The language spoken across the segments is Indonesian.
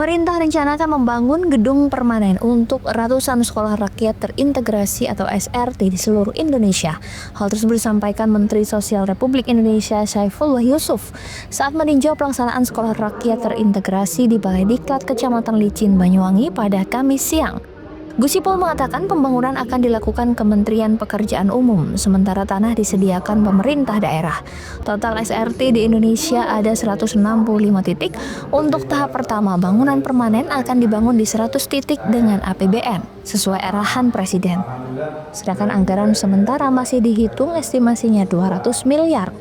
Pemerintah rencanakan membangun gedung permanen untuk ratusan sekolah rakyat terintegrasi atau SRT di seluruh Indonesia. Hal tersebut disampaikan Menteri Sosial Republik Indonesia Saifullah Yusuf saat meninjau pelaksanaan sekolah rakyat terintegrasi di Balai Diklat Kecamatan Licin, Banyuwangi pada Kamis siang. Gus Ipul mengatakan pembangunan akan dilakukan Kementerian Pekerjaan Umum, sementara tanah disediakan pemerintah daerah. Total SRT di Indonesia ada 165 titik. Untuk tahap pertama, bangunan permanen akan dibangun di 100 titik dengan APBN, sesuai arahan Presiden. Sedangkan anggaran sementara masih dihitung estimasinya 200 miliar.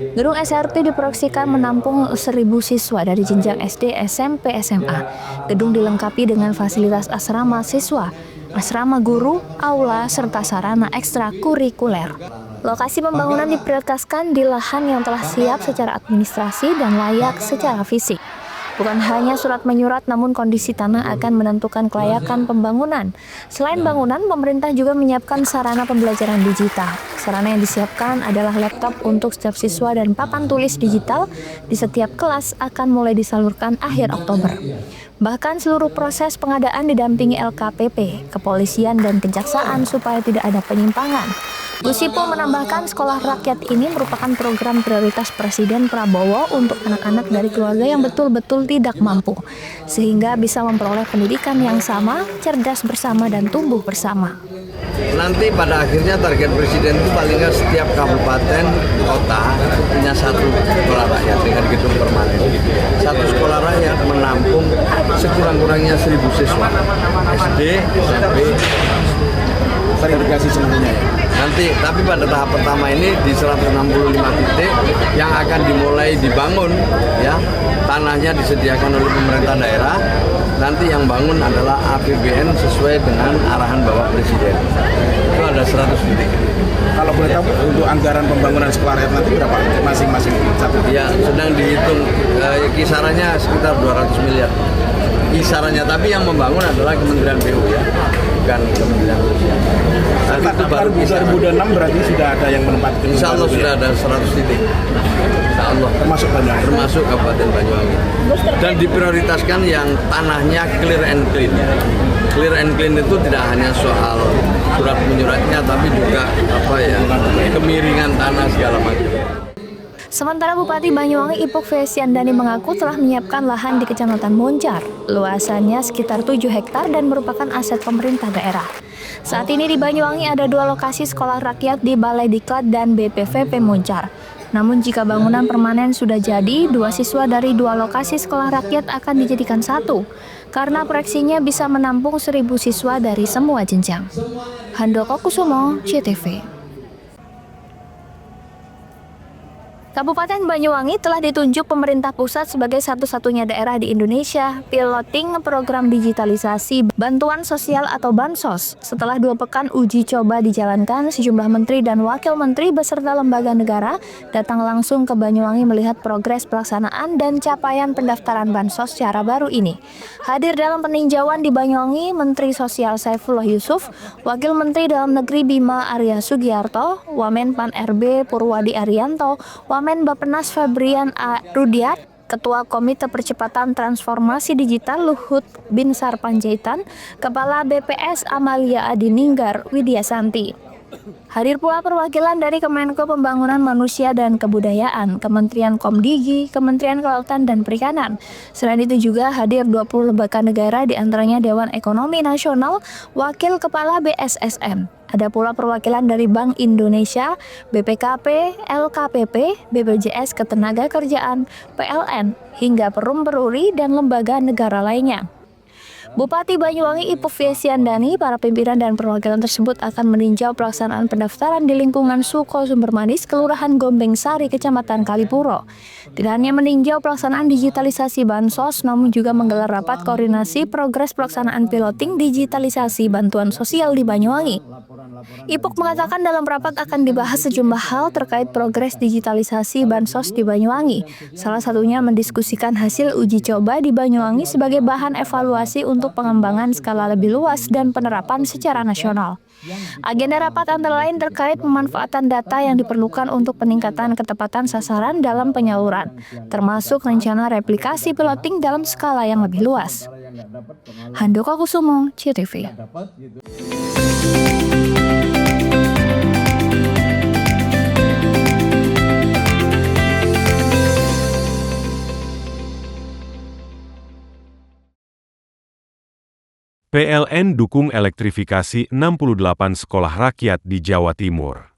Gedung SRT diproyeksikan menampung 1.000 siswa dari jenjang SD, SMP, SMA. Gedung dilengkapi dengan fasilitas asrama siswa, asrama guru, aula, serta sarana ekstrakurikuler. Lokasi pembangunan diprioritaskan di lahan yang telah siap secara administrasi dan layak secara fisik. Bukan hanya surat menyurat, namun kondisi tanah akan menentukan kelayakan pembangunan. Selain bangunan, pemerintah juga menyiapkan sarana pembelajaran digital. Sarana yang disiapkan adalah laptop untuk setiap siswa dan papan tulis digital di setiap kelas akan mulai disalurkan akhir Oktober. Bahkan seluruh proses pengadaan didampingi LKPP, kepolisian, dan kejaksaan supaya tidak ada penyimpangan. Gus Ipul menambahkan sekolah rakyat ini merupakan program prioritas Presiden Prabowo untuk anak-anak dari keluarga yang betul-betul tidak mampu, sehingga bisa memperoleh pendidikan yang sama, cerdas bersama, dan tumbuh bersama. Nanti pada akhirnya target Presiden itu paling nggak setiap kabupaten kota itu punya satu sekolah rakyat dengan gedung permanen. Satu sekolah rakyat menampung sekurang-kurangnya 1.000 siswa SD, SMP, terintegrasi semuanya ya. Nanti, tapi pada tahap pertama ini di 165 titik yang akan dimulai dibangun, ya, tanahnya disediakan oleh pemerintah daerah. Nanti yang bangun adalah APBN sesuai dengan arahan Bapak Presiden. Itu ada 100 titik. Kalau boleh tahu untuk anggaran pembangunan sekolah rakyat nanti berapa masing-masing satu? Ya, sedang dihitung kisarannya sekitar 200 miliar. Kisarannya, tapi yang membangun adalah Kementerian PU ya, bukan Kementerian Sosial. Nanti itu baru 2006 berarti sudah ada yang menempatkan. Insya Allah sudah ada 100 titik. Insya Allah. Termasuk Banyuwangi. Termasuk Kabupaten Banyuwangi. Dan diprioritaskan yang tanahnya clear and clean. Clear and clean itu tidak hanya soal surat menyuratnya, tapi juga kemiringan tanah segala macam. Sementara Bupati Banyuwangi Ipuk Fesyandani mengaku telah menyiapkan lahan di Kecamatan Moncar. Luasannya sekitar 7 hektar dan merupakan aset pemerintah daerah. Saat ini di Banyuwangi ada 2 lokasi sekolah rakyat di Balai Diklat dan BPVP Moncar. Namun jika bangunan permanen sudah jadi, 2 siswa dari 2 lokasi sekolah rakyat akan dijadikan 1. Karena proyeksinya bisa menampung 1.000 siswa dari semua jenjang. Handoko Kusumo, CTV. Kabupaten Banyuwangi telah ditunjuk pemerintah pusat sebagai satu-satunya daerah di Indonesia piloting program digitalisasi bantuan sosial atau Bansos. Setelah 2 pekan uji coba dijalankan, sejumlah menteri dan wakil menteri beserta lembaga negara datang langsung ke Banyuwangi melihat progres pelaksanaan dan capaian pendaftaran Bansos secara baru ini. Hadir dalam peninjauan di Banyuwangi, Menteri Sosial Saifullah Yusuf, Wakil Menteri Dalam Negeri Bima Arya Sugiarto, Wamen Pan RB Purwadi Arianto, Wamen Bappenas Febrian A. Rudiat, Ketua Komite Percepatan Transformasi Digital Luhut Binsar Panjaitan, Kepala BPS Amalia Adininggar Widyasanti. Hadir pula perwakilan dari Kemenko Pembangunan Manusia dan Kebudayaan, Kementerian Komdigi, Kementerian Kelautan dan Perikanan. Selain itu juga hadir 20 lembaga negara, diantaranya Dewan Ekonomi Nasional, Wakil Kepala BSSM. Ada pula perwakilan dari Bank Indonesia, BPKP, LKPP, BPJS Ketenagakerjaan, PLN, hingga Perum Peruri dan lembaga negara lainnya. Bupati Banyuwangi Ipuk Fesyandani, para pimpinan dan perwakilan tersebut akan meninjau pelaksanaan pendaftaran di lingkungan Suko Sumbermanis, Kelurahan Gombeng Sari, Kecamatan Kalipuro. Tidak hanya meninjau pelaksanaan digitalisasi Bansos, namun juga menggelar rapat koordinasi progres pelaksanaan piloting digitalisasi bantuan sosial di Banyuwangi. Ipuk mengatakan dalam rapat akan dibahas sejumlah hal terkait progres digitalisasi Bansos di Banyuwangi. Salah satunya mendiskusikan hasil uji coba di Banyuwangi sebagai bahan evaluasi untuk pengembangan skala lebih luas dan penerapan secara nasional. Agenda rapat antara lain terkait pemanfaatan data yang diperlukan untuk peningkatan ketepatan sasaran dalam penyaluran, termasuk rencana replikasi piloting dalam skala yang lebih luas. Handoko Kusumo, CTV. PLN dukung elektrifikasi 68 sekolah rakyat di Jawa Timur.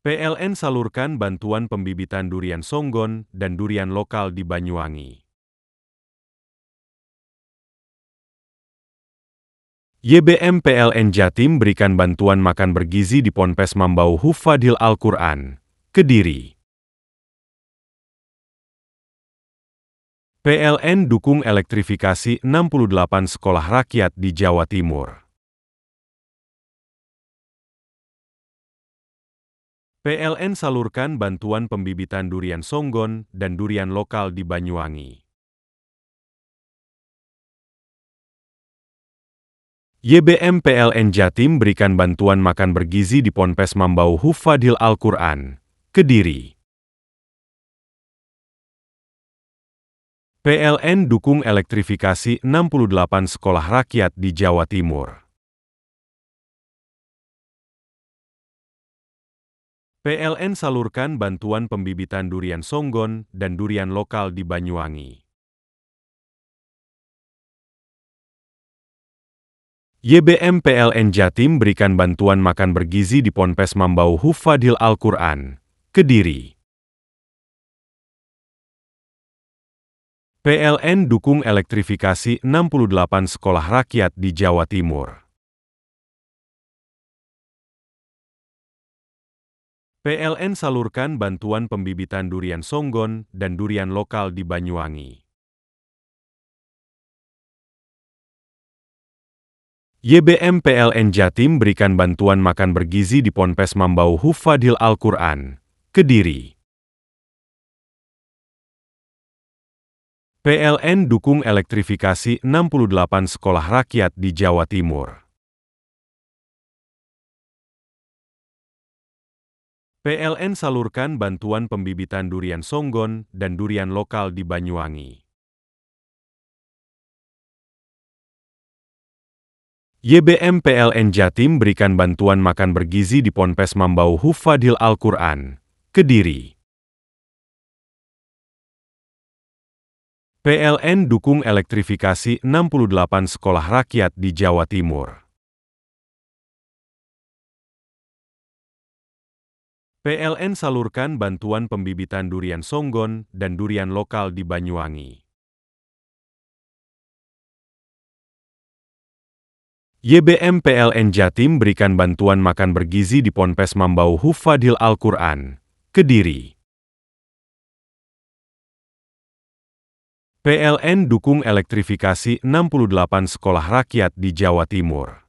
PLN salurkan bantuan pembibitan durian songgon dan durian lokal di Banyuwangi. YBM PLN Jatim berikan bantuan makan bergizi di Ponpes Mambau Hufadil Al-Quran, Kediri. PLN dukung elektrifikasi 68 sekolah rakyat di Jawa Timur. PLN salurkan bantuan pembibitan durian songgon dan durian lokal di Banyuwangi. YBM PLN Jatim berikan bantuan makan bergizi di Ponpes Mambau Hufadil Al-Quran, Kediri. PLN dukung elektrifikasi 68 sekolah rakyat di Jawa Timur. PLN salurkan bantuan pembibitan durian songgon dan durian lokal di Banyuwangi. YBM PLN Jatim berikan bantuan makan bergizi di Ponpes Mambau Hufadil Al-Quran, Kediri. PLN dukung elektrifikasi 68 sekolah rakyat di Jawa Timur. PLN salurkan bantuan pembibitan durian songgon dan durian lokal di Banyuwangi. YBM PLN Jatim berikan bantuan makan bergizi di Ponpes Mambau Hufadil Al-Quran, Kediri. PLN dukung elektrifikasi 68 sekolah rakyat di Jawa Timur. PLN salurkan bantuan pembibitan durian songgon dan durian lokal di Banyuwangi. YBM PLN Jatim berikan bantuan makan bergizi di Ponpes Mambau Hufadil Al-Quran, Kediri. PLN dukung elektrifikasi 68 sekolah rakyat di Jawa Timur. PLN salurkan bantuan pembibitan durian songgon dan durian lokal di Banyuwangi. YBM PLN Jatim berikan bantuan makan bergizi di Ponpes Mambau Hufadil Al-Quran, Kediri. PLN dukung elektrifikasi 68 sekolah rakyat di Jawa Timur.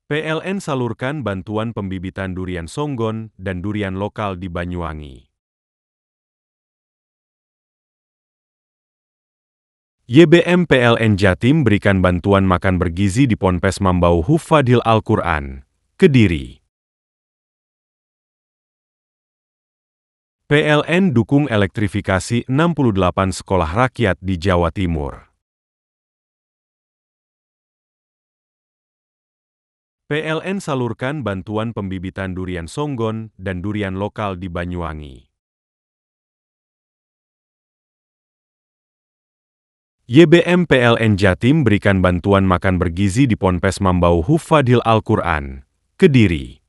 PLN salurkan bantuan pembibitan durian songgon dan durian lokal di Banyuwangi. YBM PLN Jatim berikan bantuan makan bergizi di Ponpes Mambau Hufadil Al-Quran, Kediri. PLN dukung elektrifikasi 68 sekolah rakyat di Jawa Timur. PLN salurkan bantuan pembibitan durian songgon dan durian lokal di Banyuwangi. YBM PLN Jatim berikan bantuan makan bergizi di Ponpes Mambau Hufadil Al-Quran, Kediri.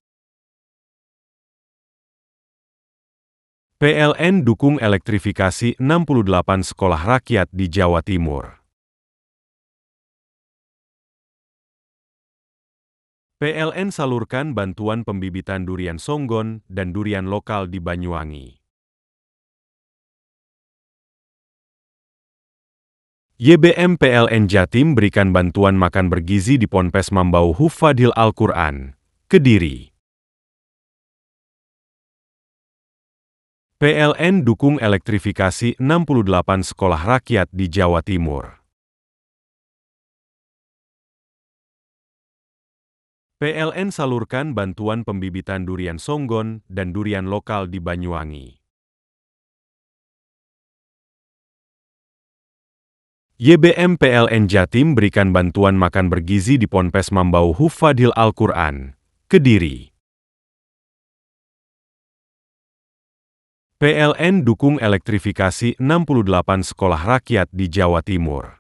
PLN dukung elektrifikasi 68 sekolah rakyat di Jawa Timur. PLN salurkan bantuan pembibitan durian songgon dan durian lokal di Banyuwangi. YBM PLN Jatim berikan bantuan makan bergizi di Ponpes Mambau Hufadil Al-Quran, Kediri. PLN dukung elektrifikasi 68 sekolah rakyat di Jawa Timur. PLN salurkan bantuan pembibitan durian songgon dan durian lokal di Banyuwangi. YBM PLN Jatim berikan bantuan makan bergizi di Ponpes Mambau Hufadhil Al-Quran, Kediri. PLN dukung elektrifikasi 68 sekolah rakyat di Jawa Timur.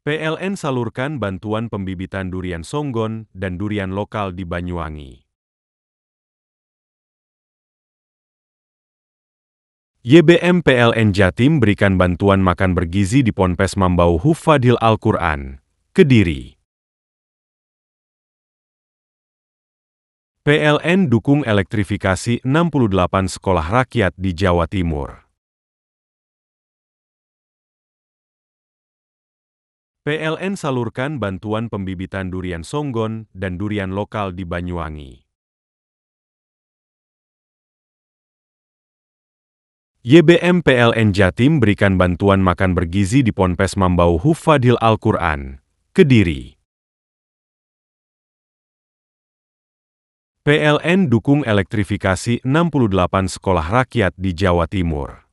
PLN salurkan bantuan pembibitan durian songgon dan durian lokal di Banyuwangi. YBM PLN Jatim berikan bantuan makan bergizi di Ponpes Mambau Hufadhil Al-Quran, Kediri. PLN dukung elektrifikasi 68 sekolah rakyat di Jawa Timur. PLN salurkan bantuan pembibitan durian songgon dan durian lokal di Banyuwangi. YBM PLN Jatim berikan bantuan makan bergizi di Ponpes Mambau Hufadhil Al-Quran, Kediri. PLN dukung elektrifikasi 68 sekolah rakyat di Jawa Timur.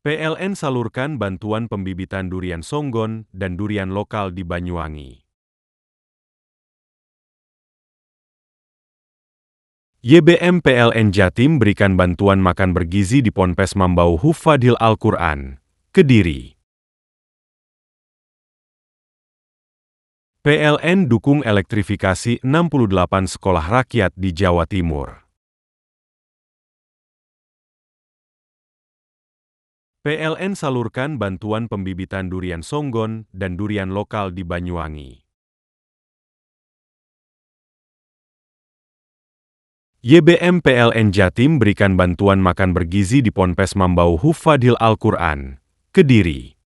PLN salurkan bantuan pembibitan durian songgon dan durian lokal di Banyuwangi. YBM PLN Jatim berikan bantuan makan bergizi di Ponpes Mambau Hufadhil Al-Quran, Kediri. PLN dukung elektrifikasi 68 sekolah rakyat di Jawa Timur. PLN salurkan bantuan pembibitan durian songgon dan durian lokal di Banyuwangi. YBM PLN Jatim berikan bantuan makan bergizi di Ponpes Mambau Hufadhil Al-Quran, Kediri.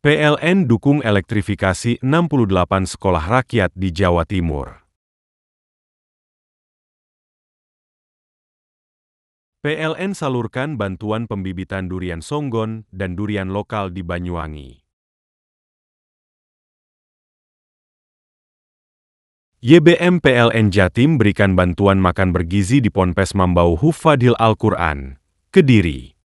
PLN dukung elektrifikasi 68 sekolah rakyat di Jawa Timur. PLN salurkan bantuan pembibitan durian songgon dan durian lokal di Banyuwangi. YBM PLN Jatim berikan bantuan makan bergizi di Ponpes Mambau Hufadhil Al-Quran, Kediri.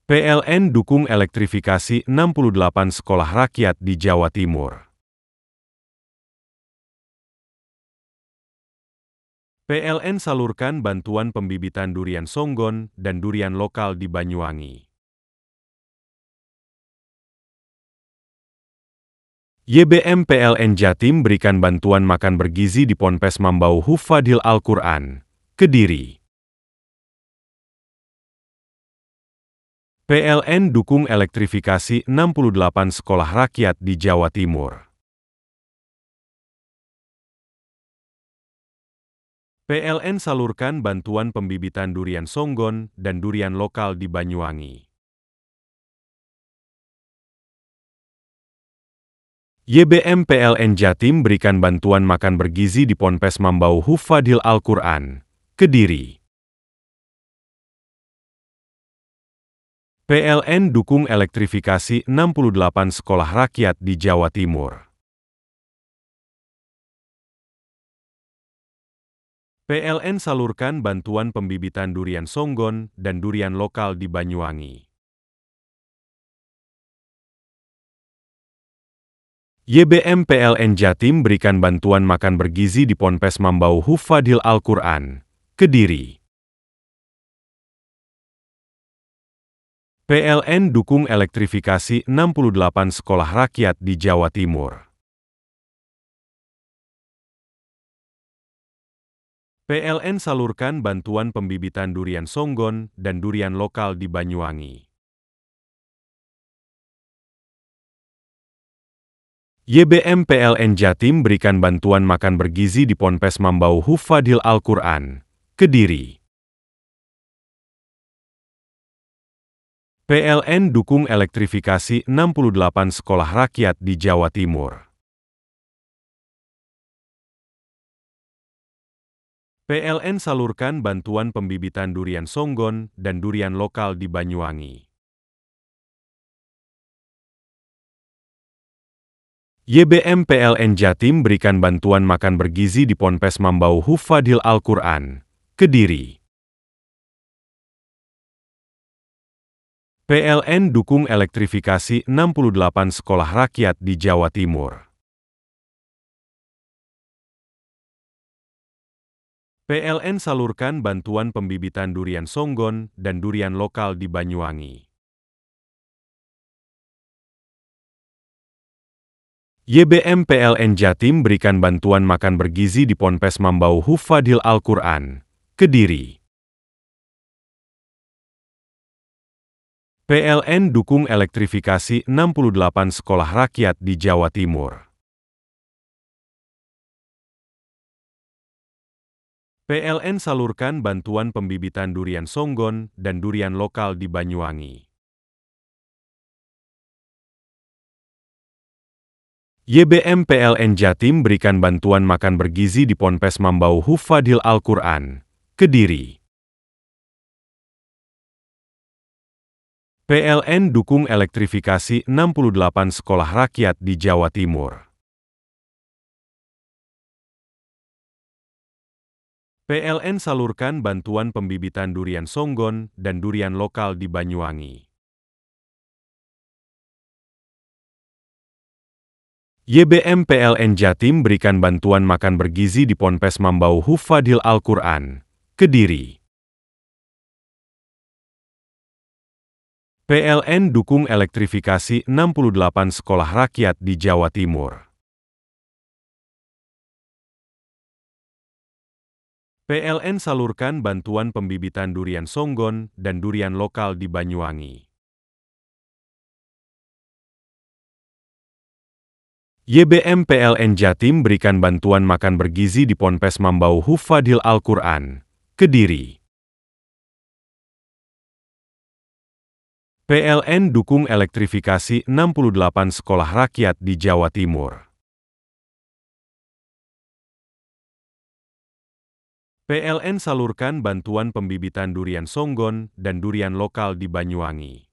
PLN dukung elektrifikasi 68 sekolah rakyat di Jawa Timur. PLN salurkan bantuan pembibitan durian songgon dan durian lokal di Banyuwangi. YBM PLN Jatim berikan bantuan makan bergizi di Ponpes Mambau Hufadhil Al-Quran, Kediri. PLN dukung elektrifikasi 68 sekolah rakyat di Jawa Timur. PLN salurkan bantuan pembibitan durian songgon dan durian lokal di Banyuwangi. YBM PLN Jatim berikan bantuan makan bergizi di Ponpes Mambau Hufadhil Al-Quran, Kediri. PLN dukung elektrifikasi 68 sekolah rakyat di Jawa Timur. PLN salurkan bantuan pembibitan durian songgon dan durian lokal di Banyuwangi. YBM PLN Jatim berikan bantuan makan bergizi di Ponpes Mambau Hufadhil Al-Quran, Kediri. PLN dukung elektrifikasi 68 sekolah rakyat di Jawa Timur. PLN salurkan bantuan pembibitan durian songgon dan durian lokal di Banyuwangi. YBM PLN Jatim berikan bantuan makan bergizi di Ponpes Mambau Hufadhil Al-Quran, Kediri. PLN dukung elektrifikasi 68 sekolah rakyat di Jawa Timur. PLN salurkan bantuan pembibitan durian songgon dan durian lokal di Banyuwangi. YBM PLN Jatim berikan bantuan makan bergizi di Ponpes Mambau Hufadhil Al-Quran, Kediri. PLN dukung elektrifikasi 68 sekolah rakyat di Jawa Timur. PLN salurkan bantuan pembibitan durian songgon dan durian lokal di Banyuwangi. YBM PLN Jatim berikan bantuan makan bergizi di Ponpes Mambau Hufadhil Al-Quran, Kediri. PLN dukung elektrifikasi 68 sekolah rakyat di Jawa Timur. PLN salurkan bantuan pembibitan durian songgon dan durian lokal di Banyuwangi. YBM PLN Jatim berikan bantuan makan bergizi di Ponpes Mambau Hufadhil Al-Quran, Kediri. PLN dukung elektrifikasi 68 sekolah rakyat di Jawa Timur. PLN salurkan bantuan pembibitan durian songgon dan durian lokal di Banyuwangi. YBM PLN Jatim berikan bantuan makan bergizi di Ponpes Mambau Hufadhil Al-Quran, Kediri. PLN dukung elektrifikasi 68 sekolah rakyat di Jawa Timur. PLN salurkan bantuan pembibitan durian songgon dan durian lokal di Banyuwangi. YBM PLN Jatim berikan bantuan makan bergizi di Ponpes Mambau Hufadhil Al-Quran, Kediri. PLN dukung elektrifikasi 68 sekolah rakyat di Jawa Timur. PLN salurkan bantuan pembibitan durian songgon dan durian lokal di Banyuwangi.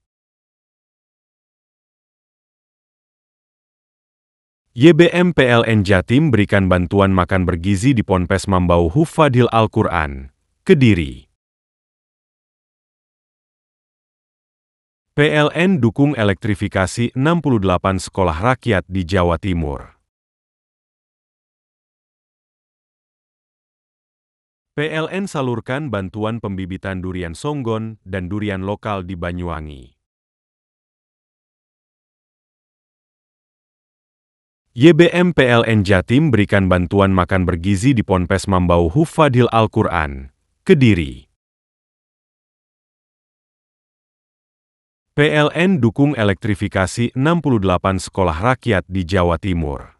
YBM PLN Jatim berikan bantuan makan bergizi di Ponpes Mambau Hufadhil Al-Quran, Kediri. PLN dukung elektrifikasi 68 sekolah rakyat di Jawa Timur. PLN salurkan bantuan pembibitan durian songgon dan durian lokal di Banyuwangi. YBM PLN Jatim berikan bantuan makan bergizi di Ponpes Mambau Hufadhil Al-Quran, Kediri. PLN dukung elektrifikasi 68 sekolah rakyat di Jawa Timur.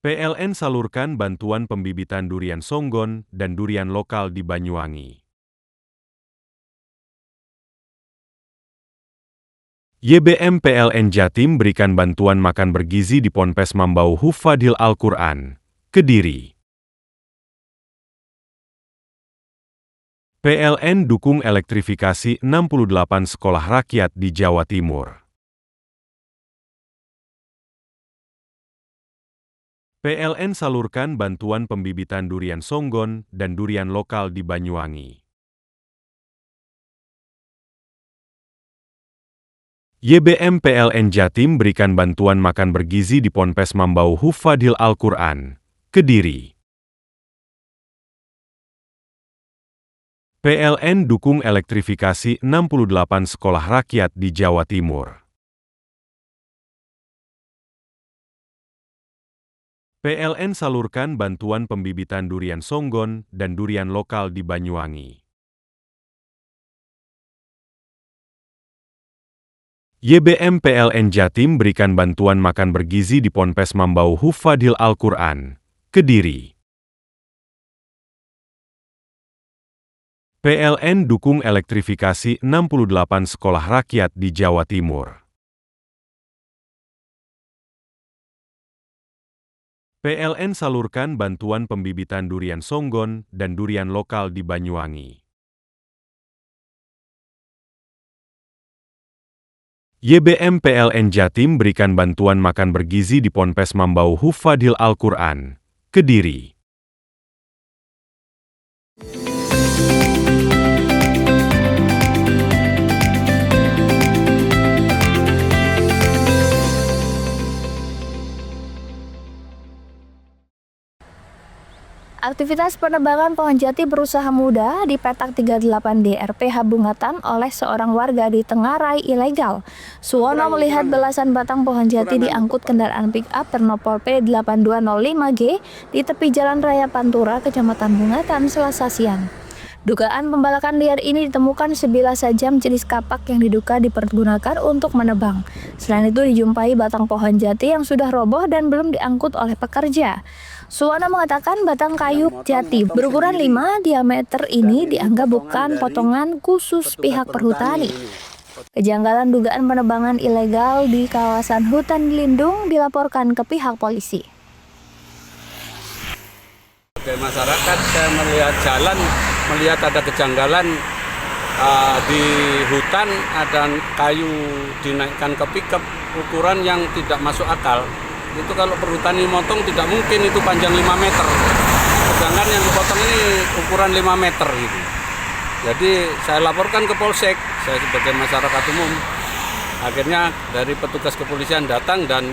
PLN salurkan bantuan pembibitan durian songgon dan durian lokal di Banyuwangi. YBM PLN Jatim berikan bantuan makan bergizi di Ponpes Mambau Hufadhil Al-Quran, Kediri. PLN dukung elektrifikasi 68 sekolah rakyat di Jawa Timur. PLN salurkan bantuan pembibitan durian songgon dan durian lokal di Banyuwangi. YBM PLN Jatim berikan bantuan makan bergizi di Ponpes Mambau Hufadhil Al-Quran, Kediri. PLN dukung elektrifikasi 68 sekolah rakyat di Jawa Timur. PLN salurkan bantuan pembibitan durian songgon dan durian lokal di Banyuwangi. YBM PLN Jatim berikan bantuan makan bergizi di Ponpes Mambau Hufadhil Al-Quran, Kediri. PLN dukung elektrifikasi 68 sekolah rakyat di Jawa Timur. PLN salurkan bantuan pembibitan durian songgon dan durian lokal di Banyuwangi. YBM PLN Jatim berikan bantuan makan bergizi di Ponpes Mambau Hufadhil Al-Quran, Kediri. Aktivitas penebangan pohon jati berusaha muda di petak 38D RPH Bungatan oleh seorang warga di Tengarai ilegal. Suwono melihat belasan batang pohon jati diangkut kendaraan pick-up bernopol P8205G di tepi Jalan Raya Pantura, Kecamatan Bungatan, Selasa siang. Dugaan pembalakan liar ini ditemukan sebilah sajam jenis kapak yang diduga dipergunakan untuk menebang. Selain itu dijumpai batang pohon jati yang sudah roboh dan belum diangkut oleh pekerja. Suwono mengatakan batang kayu jati berukuran 5 diameter ini dianggap bukan potongan khusus pihak perhutani. Kejanggalan dugaan penebangan ilegal di kawasan hutan lindung dilaporkan ke pihak polisi. Sebagai masyarakat, saya melihat ada kejanggalan di hutan, ada kayu dinaikkan ke pickup ukuran yang tidak masuk akal. Itu kalau perhutani motong tidak mungkin itu panjang 5 meter. Sedangkan yang dipotong ini ukuran 5 meter gitu. Jadi saya laporkan ke Polsek, saya sebagai masyarakat umum. Akhirnya dari petugas kepolisian datang dan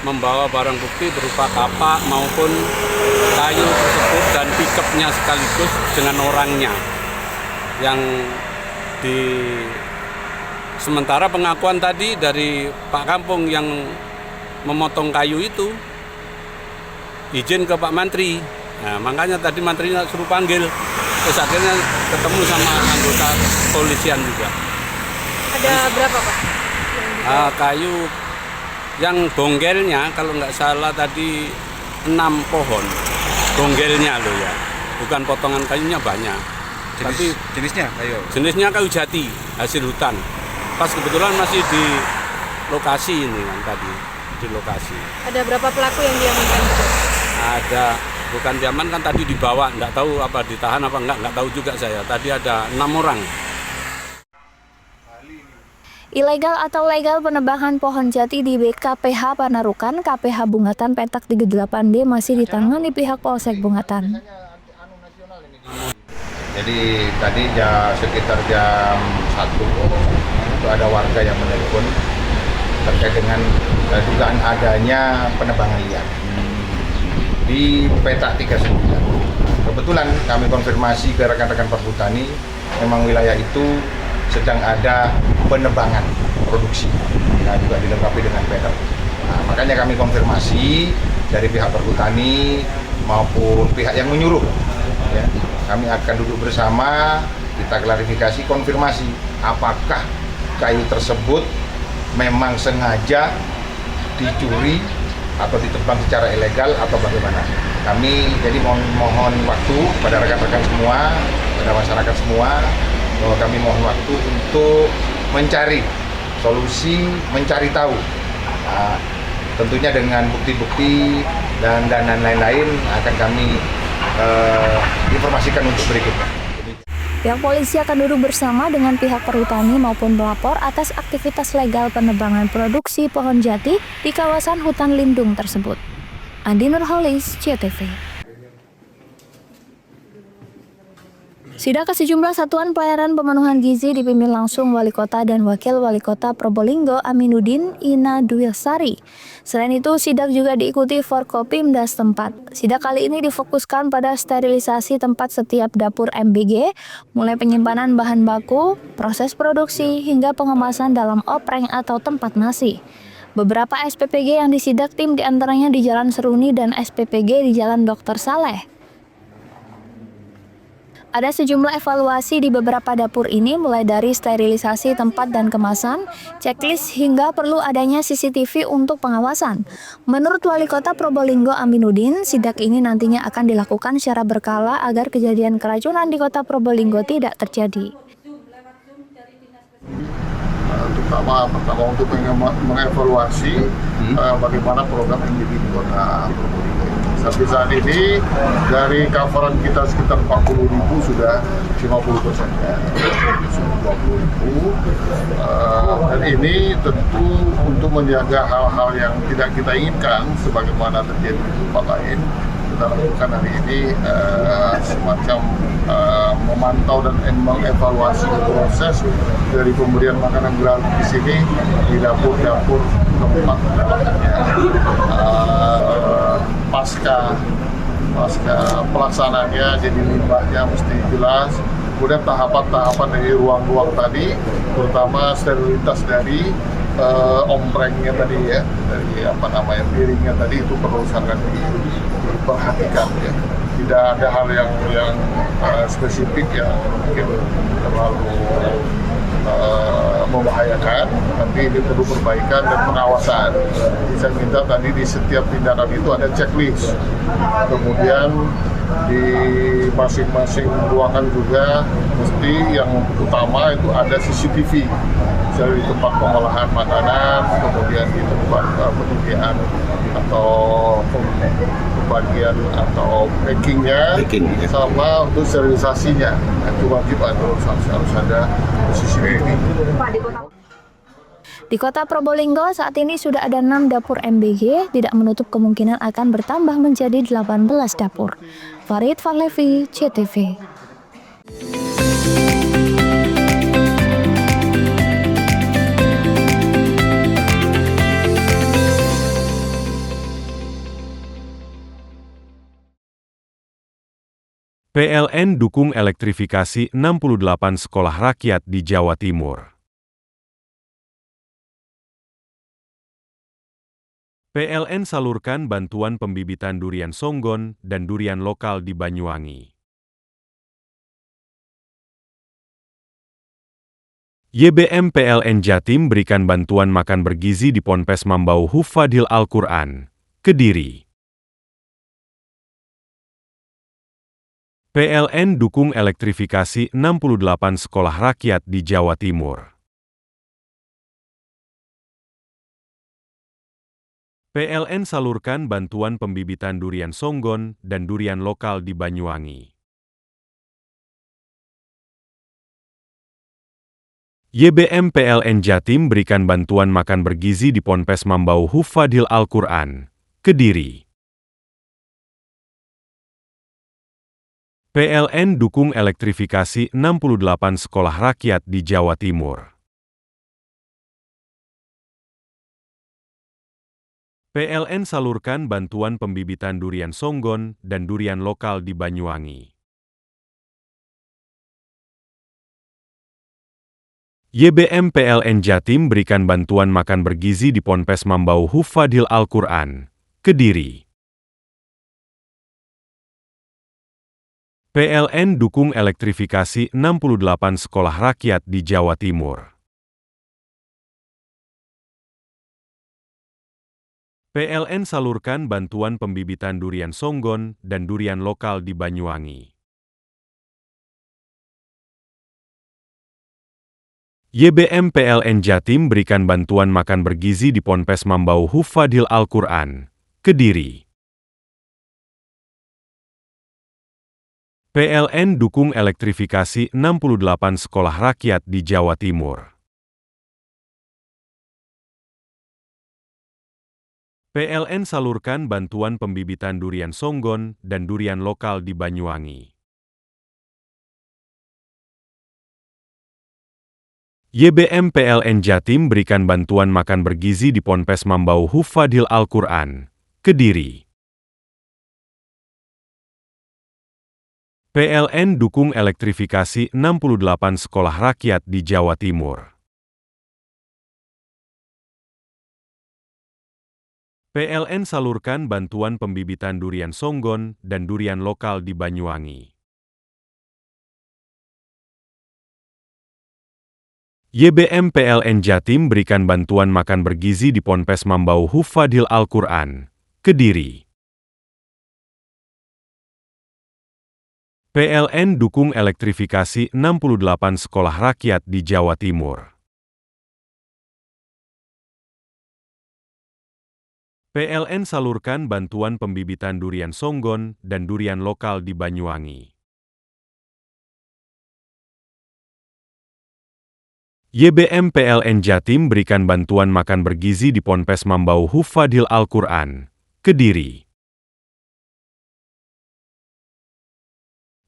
membawa barang bukti berupa kapak maupun kayu tersebut dan pickupnya sekaligus dengan orangnya. Yang di sementara pengakuan tadi dari Pak Kampung yang memotong kayu itu izin ke Pak Mantri. Nah, makanya tadi Mantrinya suruh panggil. Terus akhirnya ketemu sama anggota polisian juga. Ada berapa, Pak? Kayu yang bonggelnya kalau nggak salah tadi 6 pohon. Bonggelnya loh ya. Bukan potongan kayunya banyak. Jenisnya kayu jati hasil hutan. Pas kebetulan masih di lokasi ini kan tadi. Di lokasi. Ada berapa pelaku yang diamankan juga? Ada, bukan diamankan, tadi dibawa, nggak tahu apa ditahan apa nggak tahu juga saya. Tadi ada 6 orang. Ilegal atau legal penebangan pohon jati di BKPH Panarukan, KPH Bungatan petak 38D masih ditangani pihak Polsek Bungatan. Jadi tadi sekitar jam 1 itu ada warga yang menelpon terkait dengan dugaan adanya penebangan liar di petak 39. Kebetulan kami konfirmasi ke rekan-rekan perhutani, memang wilayah itu sedang ada penebangan produksi, nah, juga dilengkapi dengan pedal. Nah, makanya kami konfirmasi dari pihak perhutani maupun pihak yang menyuruh, ya, kami akan duduk bersama, kita klarifikasi, konfirmasi apakah kayu tersebut memang sengaja dicuri atau ditebang secara ilegal atau bagaimana. Kami jadi mohon waktu pada rekan-rekan semua, pada masyarakat semua, bahwa kami mohon waktu untuk mencari solusi, mencari tahu. Nah, tentunya dengan bukti-bukti dan lain-lain akan kami informasikan untuk berikutnya. Pihak polisi akan duduk bersama dengan pihak perhutani maupun pelapor atas aktivitas legal penebangan produksi pohon jati di kawasan hutan lindung tersebut. Andi Nurholis, CTV. Sidak ke sejumlah satuan pelayanan pemenuhan gizi dipimpin langsung Wali Kota dan Wakil Wali Kota Probolinggo Aminuddin Ina Dwilsari. Selain itu, sidak juga diikuti Forkopimda setempat. Sidak kali ini difokuskan pada sterilisasi tempat setiap dapur MBG, mulai penyimpanan bahan baku, proses produksi, hingga pengemasan dalam opreng atau tempat nasi. Beberapa SPPG yang disidak tim diantaranya di Jalan Seruni dan SPPG di Jalan Dr. Saleh. Ada sejumlah evaluasi di beberapa dapur ini, mulai dari sterilisasi tempat dan kemasan, checklist hingga perlu adanya CCTV untuk pengawasan. Menurut Wali Kota Probolinggo Aminuddin, sidak ini nantinya akan dilakukan secara berkala agar kejadian keracunan di Kota Probolinggo tidak terjadi. Pertama untuk mengevaluasi bagaimana program MDB di Kota Probolinggo. Sampai saat ini dari coveran kita sekitar 40.000 sudah 50%, ya. 20.000. Dan ini tentu untuk menjaga hal-hal yang tidak kita inginkan sebagaimana terjadi di tempat lain. Kita lakukan hari ini semacam memantau dan mengevaluasi proses dari pemberian makanan gratis di sini di dapur-dapur tempat mendapatkannya. Pasca pelaksanaannya, jadi limbahnya mesti jelas. Kemudian tahapan-tahapan dari ruang-ruang tadi, terutama sterilitas dari omprengnya tadi ya, dari piringnya tadi itu perlu sangat diperhatikan ya. Tidak ada hal yang spesifik yang mungkin terlalu membahayakan, tapi ini perlu perbaikan dan pengawasan. Jadi saya minta tadi di setiap tindakan itu ada checklist. Kemudian di masing-masing ruangan juga mesti yang utama itu ada CCTV. Misalnya di tempat pengolahan makanan, kemudian di tempat penyediaan atau pembagian atau packingnya, sama untuk sterilisasinya. Itu wajib harus ada CCTV. Di Kota Probolinggo saat ini sudah ada 6 dapur MBG, tidak menutup kemungkinan akan bertambah menjadi 18 dapur. Farid Fahlevi, CTV. PLN dukung elektrifikasi 68 sekolah rakyat di Jawa Timur. PLN salurkan bantuan pembibitan durian songgon dan durian lokal di Banyuwangi. YBM PLN Jatim berikan bantuan makan bergizi di Ponpes Mambau Hufadhil Al-Quran, Kediri. PLN dukung elektrifikasi 68 sekolah rakyat di Jawa Timur. PLN salurkan bantuan pembibitan durian songgon dan durian lokal di Banyuwangi. YBM PLN Jatim berikan bantuan makan bergizi di Ponpes Mambau Hufadhil Al-Quran, Kediri. PLN dukung elektrifikasi 68 sekolah rakyat di Jawa Timur. PLN salurkan bantuan pembibitan durian songgon dan durian lokal di Banyuwangi. YBM PLN Jatim berikan bantuan makan bergizi di Ponpes Mambau Hufadhil Al-Quran, Kediri. PLN dukung elektrifikasi 68 sekolah rakyat di Jawa Timur. PLN salurkan bantuan pembibitan durian songgon dan durian lokal di Banyuwangi. YBM PLN Jatim berikan bantuan makan bergizi di Ponpes Mambau Hufadhil Al-Quran, Kediri. PLN dukung elektrifikasi 68 sekolah rakyat di Jawa Timur. PLN salurkan bantuan pembibitan durian songgon dan durian lokal di Banyuwangi. YBM PLN Jatim berikan bantuan makan bergizi di Ponpes Mambau Hufadhil Al-Quran, Kediri. PLN dukung elektrifikasi 68 sekolah rakyat di Jawa Timur. PLN salurkan bantuan pembibitan durian songgon dan durian lokal di Banyuwangi. YBM PLN Jatim berikan bantuan makan bergizi di Ponpes Mambau Hufadhil Al-Quran, Kediri. PLN dukung elektrifikasi 68 sekolah rakyat di Jawa Timur. PLN salurkan bantuan pembibitan durian songgon dan durian lokal di Banyuwangi. YBM PLN Jatim berikan bantuan makan bergizi di Ponpes Mambau Hufadhil Al-Quran, Kediri.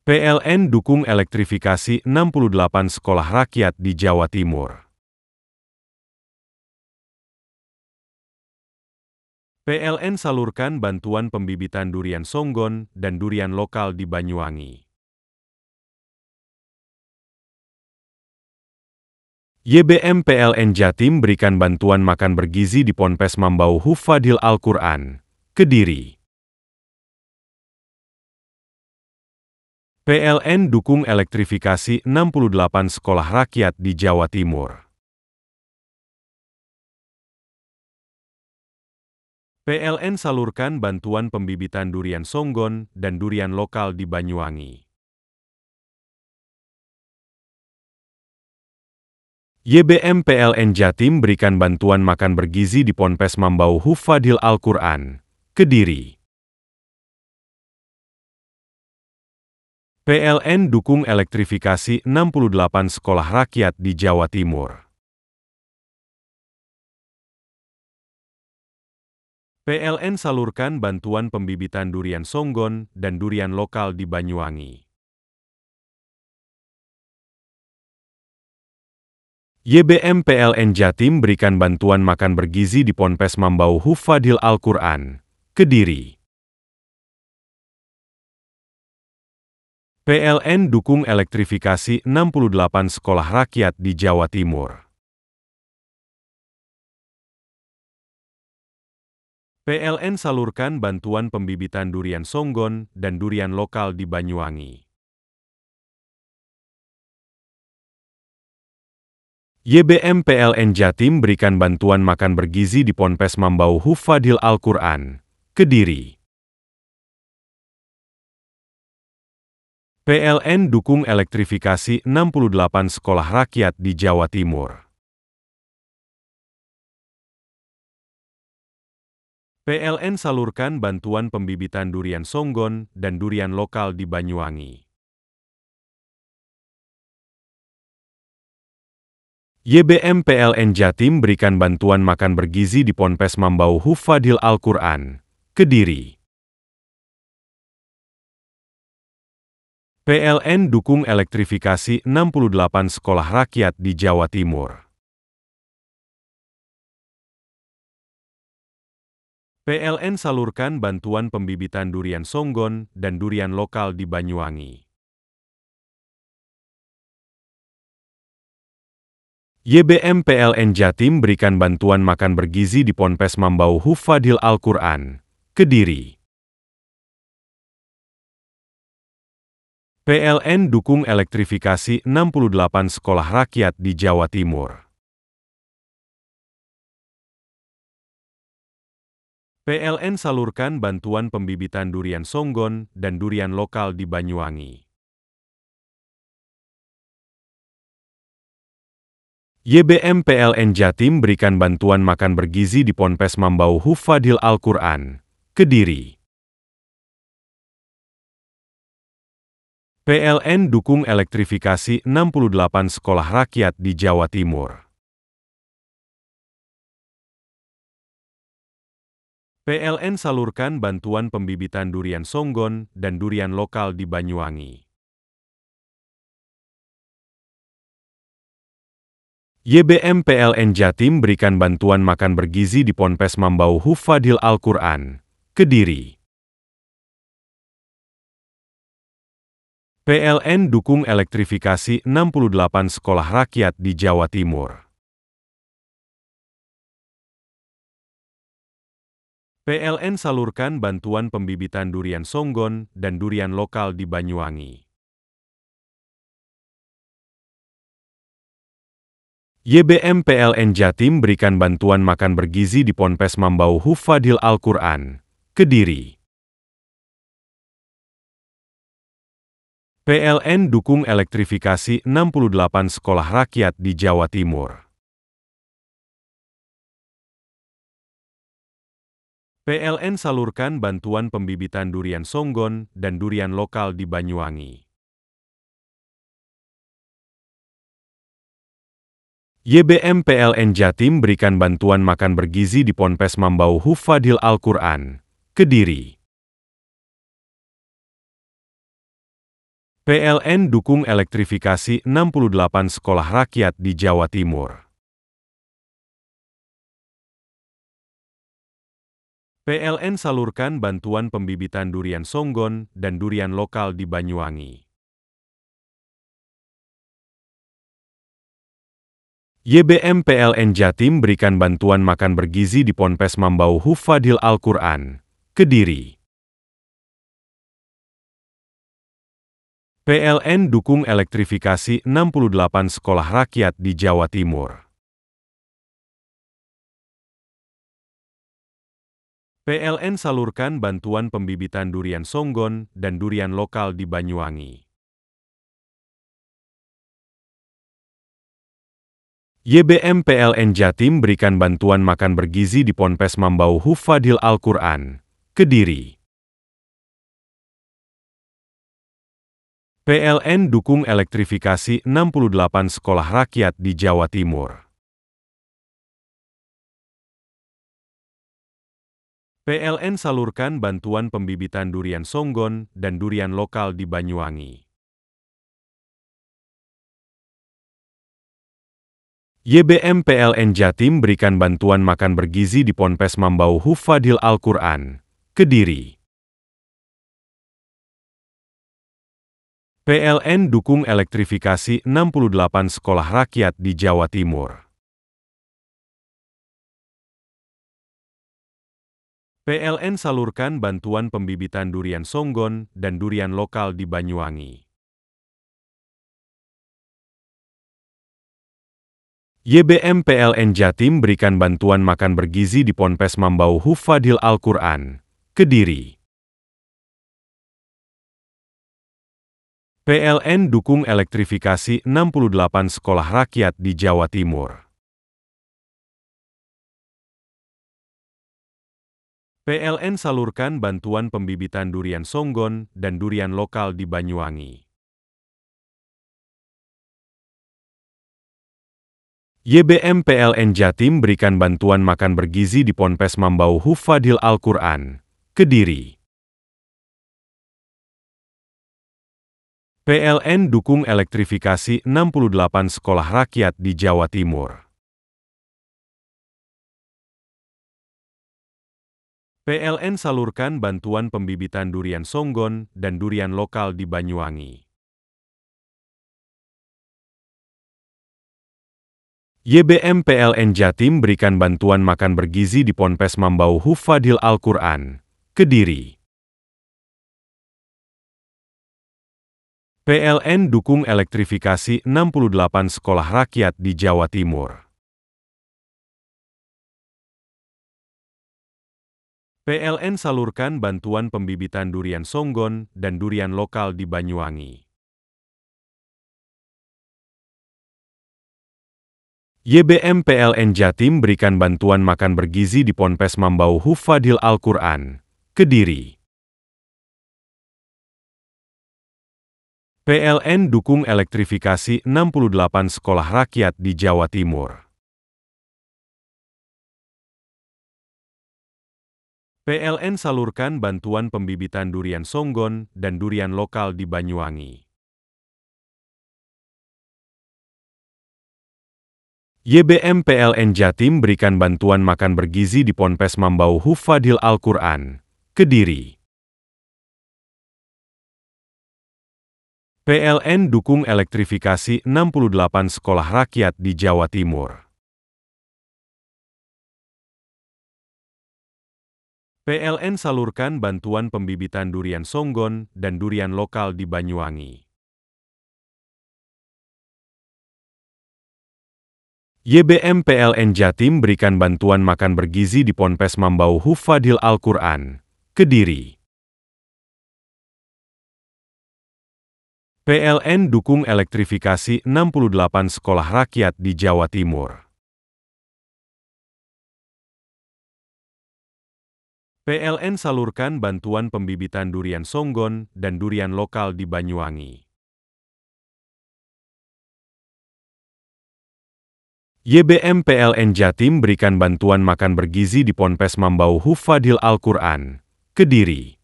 PLN dukung elektrifikasi 68 sekolah rakyat di Jawa Timur. PLN salurkan bantuan pembibitan durian songgon dan durian lokal di Banyuwangi. YBM PLN Jatim berikan bantuan makan bergizi di Ponpes Mambau Hufadhil Al-Quran, Kediri. PLN dukung elektrifikasi 68 sekolah rakyat di Jawa Timur. PLN salurkan bantuan pembibitan durian songgon dan durian lokal di Banyuwangi. YBM PLN Jatim berikan bantuan makan bergizi di Ponpes Mambau Hufadhil Al-Quran, Kediri. PLN dukung elektrifikasi 68 sekolah rakyat di Jawa Timur. PLN salurkan bantuan pembibitan durian songgon dan durian lokal di Banyuwangi. YBM PLN Jatim berikan bantuan makan bergizi di Ponpes Mambau Hufadhil Al-Quran, Kediri. PLN dukung elektrifikasi 68 sekolah rakyat di Jawa Timur. PLN salurkan bantuan pembibitan durian songgon dan durian lokal di Banyuwangi. YBM PLN Jatim berikan bantuan makan bergizi di Ponpes Mambau Hufadhil Al-Quran, Kediri. PLN dukung elektrifikasi 68 sekolah rakyat di Jawa Timur. PLN salurkan bantuan pembibitan durian songgon dan durian lokal di Banyuwangi. YBM PLN Jatim berikan bantuan makan bergizi di Ponpes Mambau Hufadhil Al-Quran, Kediri. PLN dukung elektrifikasi 68 sekolah rakyat di Jawa Timur. PLN salurkan bantuan pembibitan durian songgon dan durian lokal di Banyuwangi. YBM PLN Jatim berikan bantuan makan bergizi di Ponpes Mambau Hufadhil Al-Quran, Kediri. PLN dukung elektrifikasi 68 sekolah rakyat di Jawa Timur. PLN salurkan bantuan pembibitan durian songgon dan durian lokal di Banyuwangi. YBM PLN Jatim berikan bantuan makan bergizi di Ponpes Mambau Hufadhil Al-Quran, Kediri. PLN dukung elektrifikasi 68 sekolah rakyat di Jawa Timur. PLN salurkan bantuan pembibitan durian songgon dan durian lokal di Banyuwangi. YBM PLN Jatim berikan bantuan makan bergizi di Ponpes Mambau Hufadhil Al-Quran, Kediri. PLN dukung elektrifikasi 68 sekolah rakyat di Jawa Timur. PLN salurkan bantuan pembibitan durian songgon dan durian lokal di Banyuwangi. YBM PLN Jatim berikan bantuan makan bergizi di Ponpes Mambau Hufadhil Al-Quran, Kediri. PLN dukung elektrifikasi 68 sekolah rakyat di Jawa Timur. PLN salurkan bantuan pembibitan durian songgon dan durian lokal di Banyuwangi. YBM PLN Jatim berikan bantuan makan bergizi di Ponpes Mambau Hufadhil Al-Quran, Kediri. PLN dukung elektrifikasi 68 sekolah rakyat di Jawa Timur. PLN salurkan bantuan pembibitan durian songgon dan durian lokal di Banyuwangi. YBM PLN Jatim berikan bantuan makan bergizi di Ponpes Mambau Hufadhil Al-Quran, Kediri. PLN dukung elektrifikasi 68 sekolah rakyat di Jawa Timur. PLN salurkan bantuan pembibitan durian songgon dan durian lokal di Banyuwangi. YBM PLN Jatim berikan bantuan makan bergizi di Ponpes Mambau Hufadhil Al-Quran, Kediri. PLN dukung elektrifikasi 68 sekolah rakyat di Jawa Timur. PLN salurkan bantuan pembibitan durian songgon dan durian lokal di Banyuwangi. YBM PLN Jatim berikan bantuan makan bergizi di Ponpes Mambau Hufadhil Al-Quran, Kediri. PLN dukung elektrifikasi 68 sekolah rakyat di Jawa Timur. PLN salurkan bantuan pembibitan durian songgon dan durian lokal di Banyuwangi. YBM PLN Jatim berikan bantuan makan bergizi di Ponpes Mambau Hufadhil Al-Quran, Kediri. PLN dukung elektrifikasi 68 sekolah rakyat di Jawa Timur. PLN salurkan bantuan pembibitan durian songgon dan durian lokal di Banyuwangi. YBM PLN Jatim berikan bantuan makan bergizi di Ponpes Mambau Hufadhil Al-Quran, Kediri. PLN dukung elektrifikasi 68 sekolah rakyat di Jawa Timur. PLN salurkan bantuan pembibitan durian songgon dan durian lokal di Banyuwangi. YBM PLN Jatim berikan bantuan makan bergizi di Ponpes Mambau Hufadhil Al-Quran, Kediri. PLN dukung elektrifikasi 68 sekolah rakyat di Jawa Timur. PLN salurkan bantuan pembibitan durian songgon dan durian lokal di Banyuwangi. YBM PLN Jatim berikan bantuan makan bergizi di Ponpes Mambau Hufadhil Al-Quran, Kediri. PLN dukung elektrifikasi 68 sekolah rakyat di Jawa Timur. PLN salurkan bantuan pembibitan durian songgon dan durian lokal di Banyuwangi. YBM PLN Jatim berikan bantuan makan bergizi di Ponpes Mambau Hufadhil Al-Quran, Kediri. PLN dukung elektrifikasi 68 sekolah rakyat di Jawa Timur. PLN salurkan bantuan pembibitan durian songgon dan durian lokal di Banyuwangi. YBM PLN Jatim berikan bantuan makan bergizi di Ponpes Mambau Hufadhil Al-Quran, Kediri. PLN dukung elektrifikasi 68 sekolah rakyat di Jawa Timur. PLN salurkan bantuan pembibitan durian songgon dan durian lokal di Banyuwangi. YBM PLN Jatim berikan bantuan makan bergizi di Ponpes Mambau Hufadhil Al-Quran, Kediri.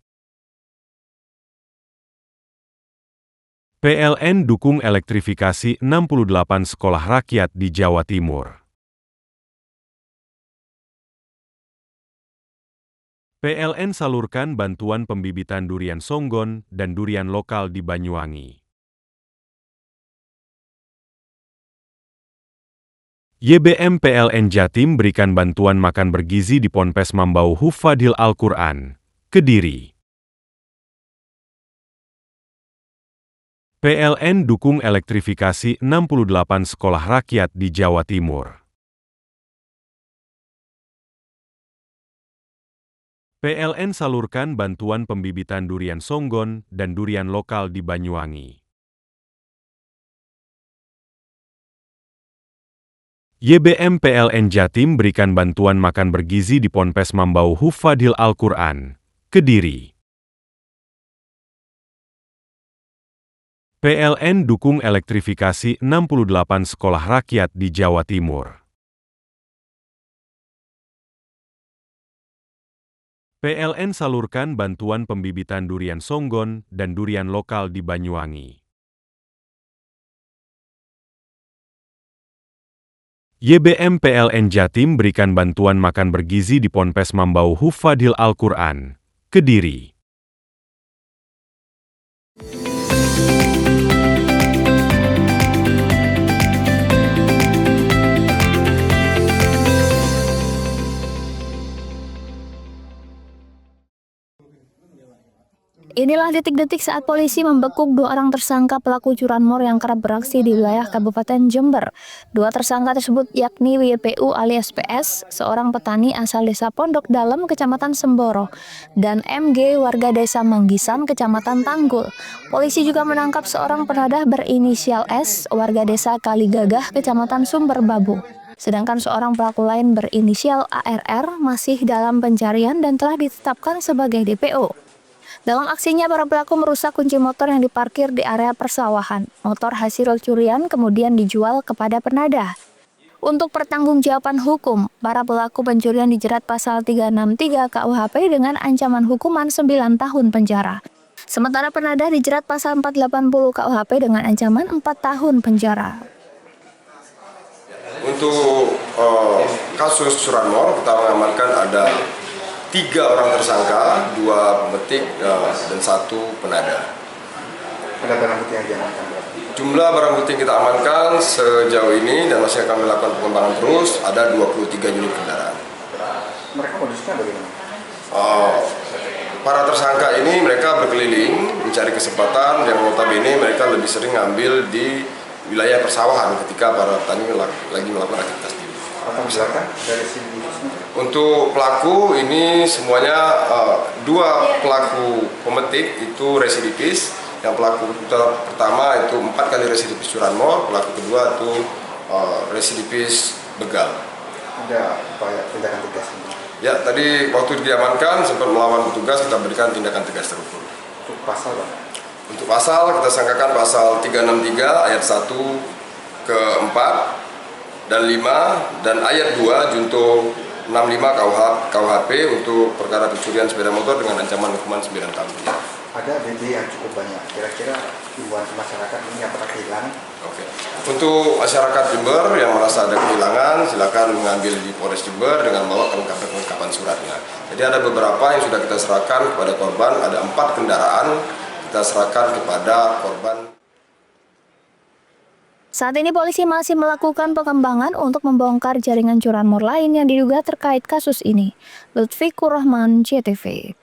PLN dukung elektrifikasi 68 sekolah rakyat di Jawa Timur. PLN salurkan bantuan pembibitan durian songgon dan durian lokal di Banyuwangi. YBM PLN Jatim berikan bantuan makan bergizi di Ponpes Mambau Hufadhil Al-Quran, Kediri. PLN dukung elektrifikasi 68 sekolah rakyat di Jawa Timur. PLN salurkan bantuan pembibitan durian songgon dan durian lokal di Banyuwangi. YBM PLN Jatim berikan bantuan makan bergizi di Ponpes Mambau Hufadhil Al-Quran, Kediri. PLN dukung elektrifikasi 68 sekolah rakyat di Jawa Timur. PLN salurkan bantuan pembibitan durian songgon dan durian lokal di Banyuwangi. YBM PLN Jatim berikan bantuan makan bergizi di Ponpes Mambau Hufadhil Al-Quran, Kediri. Inilah detik-detik saat polisi membekuk 2 orang tersangka pelaku curanmor yang kerap beraksi di wilayah Kabupaten Jember. 2 tersangka tersebut yakni WPU alias PS, seorang petani asal desa Pondok Dalem, Kecamatan Semboro, dan MG, warga desa Manggisan, Kecamatan Tanggul. Polisi juga menangkap seorang penadah berinisial S, warga desa Kaligagah, Kecamatan Sumber Babu. Sedangkan seorang pelaku lain berinisial ARR masih dalam pencarian dan telah ditetapkan sebagai DPO. Dalam aksinya, para pelaku merusak kunci motor yang diparkir di area persawahan. Motor hasil curian kemudian dijual kepada penadah. Untuk pertanggungjawaban hukum, para pelaku pencurian dijerat pasal 363 KUHP dengan ancaman hukuman 9 tahun penjara. Sementara penadah dijerat pasal 480 KUHP dengan ancaman 4 tahun penjara. Untuk kasus curanmor, kita mengamankan ada 3 orang tersangka, 2 pemetik dan 1 penadah. Ada barang bukti yang diamankan berapa? Jumlah barang bukti yang kita amankan sejauh ini dan masih akan melakukan pengembangan terus ada 23 unit kendaraan. Mereka modusnya bagaimana? Para tersangka ini mereka berkeliling mencari kesempatan yang notabene mereka lebih sering ngambil di wilayah persawahan ketika para petani lagi melakukan aktivitas di Apa misalkan dari sini? Untuk pelaku ini semuanya 2 pelaku pemetik itu residivis. Yang pelaku pertama itu 4 kali residivis curanmor, pelaku kedua itu residivis begal. Ada upaya tindakan tegas? Ya, tadi waktu diamankan sempat melawan petugas, kita berikan tindakan tegas terukur. Untuk pasal Pak? Untuk pasal kita sangkakan pasal 363 ayat 1 ke 4 dan 5 dan ayat 2 junto 65 KUHP untuk perkara pencurian sepeda motor dengan ancaman hukuman 9 tahun penjara. Ada BD yang cukup banyak. Kira-kira himbauan ke masyarakat ini apakah kehilangan? Oke. Untuk masyarakat Jember yang merasa ada kehilangan, silakan mengambil di Polres Jember dengan membawa kelengkapan suratnya. Jadi ada beberapa yang sudah kita serahkan kepada korban, ada 4 kendaraan kita serahkan kepada korban. Saat ini polisi masih melakukan pengembangan untuk membongkar jaringan curanmor lain yang diduga terkait kasus ini. Lutfikur Rahman, JTV.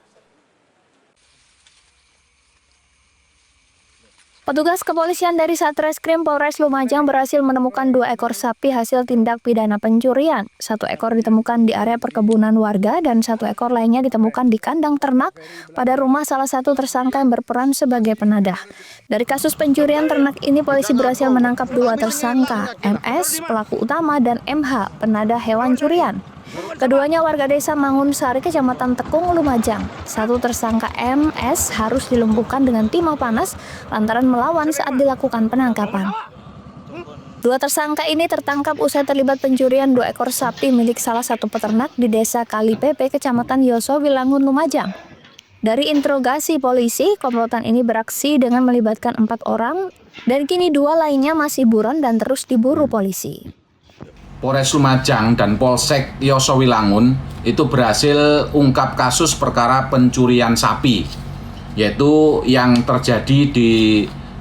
Petugas kepolisian dari Satreskrim Polres Lumajang berhasil menemukan 2 ekor sapi hasil tindak pidana pencurian. 1 ekor ditemukan di area perkebunan warga dan 1 ekor lainnya ditemukan di kandang ternak pada rumah salah satu tersangka yang berperan sebagai penadah. Dari kasus pencurian ternak ini, polisi berhasil menangkap 2 tersangka, MS, pelaku utama, dan MH, penadah hewan curian. Keduanya warga desa Mangunsari, Kecamatan Tekung, Lumajang. 1 tersangka MS harus dilumpuhkan dengan timah panas lantaran melawan saat dilakukan penangkapan. 2 tersangka ini tertangkap usai terlibat pencurian 2 ekor sapi milik salah satu peternak di desa Kalipepe, Kecamatan Yosowilangun, Lumajang. Dari interogasi polisi, komplotan ini beraksi dengan melibatkan 4 orang dan kini 2 lainnya masih buron dan terus diburu polisi. Polres Lumajang dan Polsek Yosowilangun itu berhasil ungkap kasus perkara pencurian sapi, yaitu yang terjadi di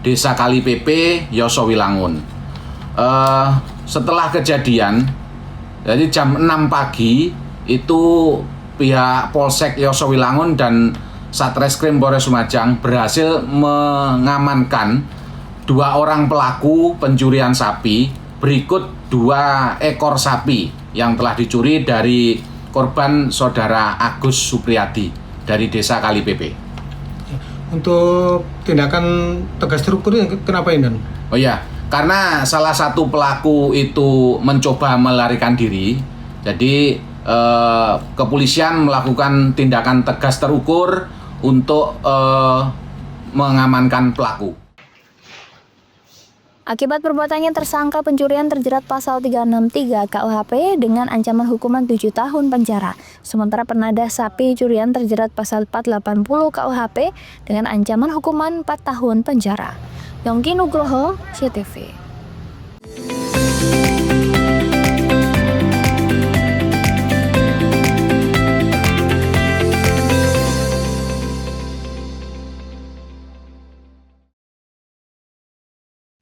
Desa Kalipepe, Yosowilangun. Setelah kejadian, jadi jam 6 pagi itu pihak Polsek Yosowilangun dan Satreskrim Polres Lumajang berhasil mengamankan 2 orang pelaku pencurian sapi. Berikut 2 ekor sapi yang telah dicuri dari korban saudara Agus Supriyadi dari Desa Kalipepe. Untuk tindakan tegas terukur kenapa ini, Dan? Oh iya, karena salah satu pelaku itu mencoba melarikan diri, jadi kepolisian melakukan tindakan tegas terukur untuk mengamankan pelaku. Akibat perbuatannya, tersangka pencurian terjerat pasal 363 KUHP dengan ancaman hukuman 7 tahun penjara. Sementara penadah sapi curian terjerat pasal 480 KUHP dengan ancaman hukuman 4 tahun penjara. Yongki Nugroho, CTV.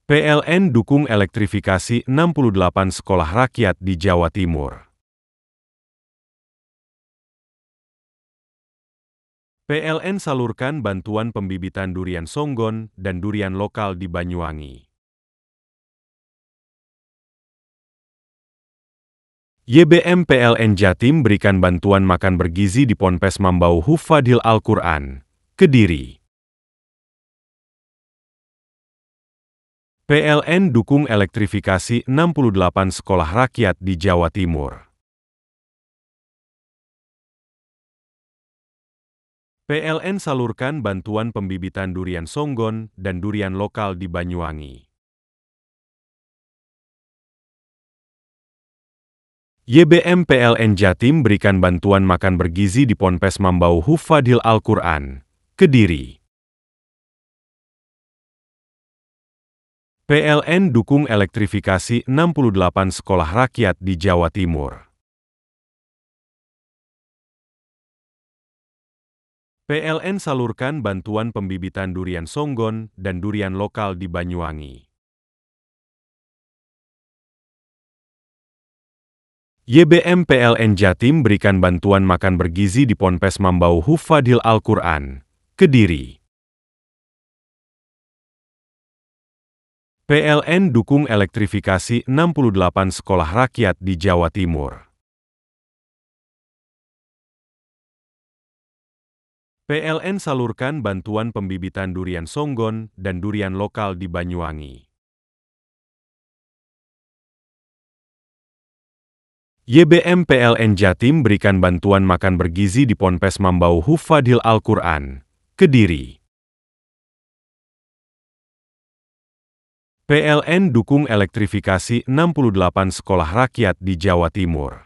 PLN dukung elektrifikasi 68 sekolah rakyat di Jawa Timur. PLN salurkan bantuan pembibitan durian songgon dan durian lokal di Banyuwangi. YBM PLN Jatim berikan bantuan makan bergizi di Ponpes Mambau Hufadhil Al-Quran, Kediri. PLN dukung elektrifikasi 68 sekolah rakyat di Jawa Timur. PLN salurkan bantuan pembibitan durian songgon dan durian lokal di Banyuwangi. YBM PLN Jatim berikan bantuan makan bergizi di Ponpes Mambau Hufadhil Al-Quran, Kediri. PLN dukung elektrifikasi 68 sekolah rakyat di Jawa Timur. PLN salurkan bantuan pembibitan durian songgon dan durian lokal di Banyuwangi. YBM PLN Jatim berikan bantuan makan bergizi di Ponpes Mambau Hufadhil Al-Quran, Kediri. PLN dukung elektrifikasi 68 sekolah rakyat di Jawa Timur. PLN salurkan bantuan pembibitan durian songgon dan durian lokal di Banyuwangi. YBM PLN Jatim berikan bantuan makan bergizi di Ponpes Mambau Hufadhil Al-Quran, Kediri. PLN dukung elektrifikasi 68 sekolah rakyat di Jawa Timur.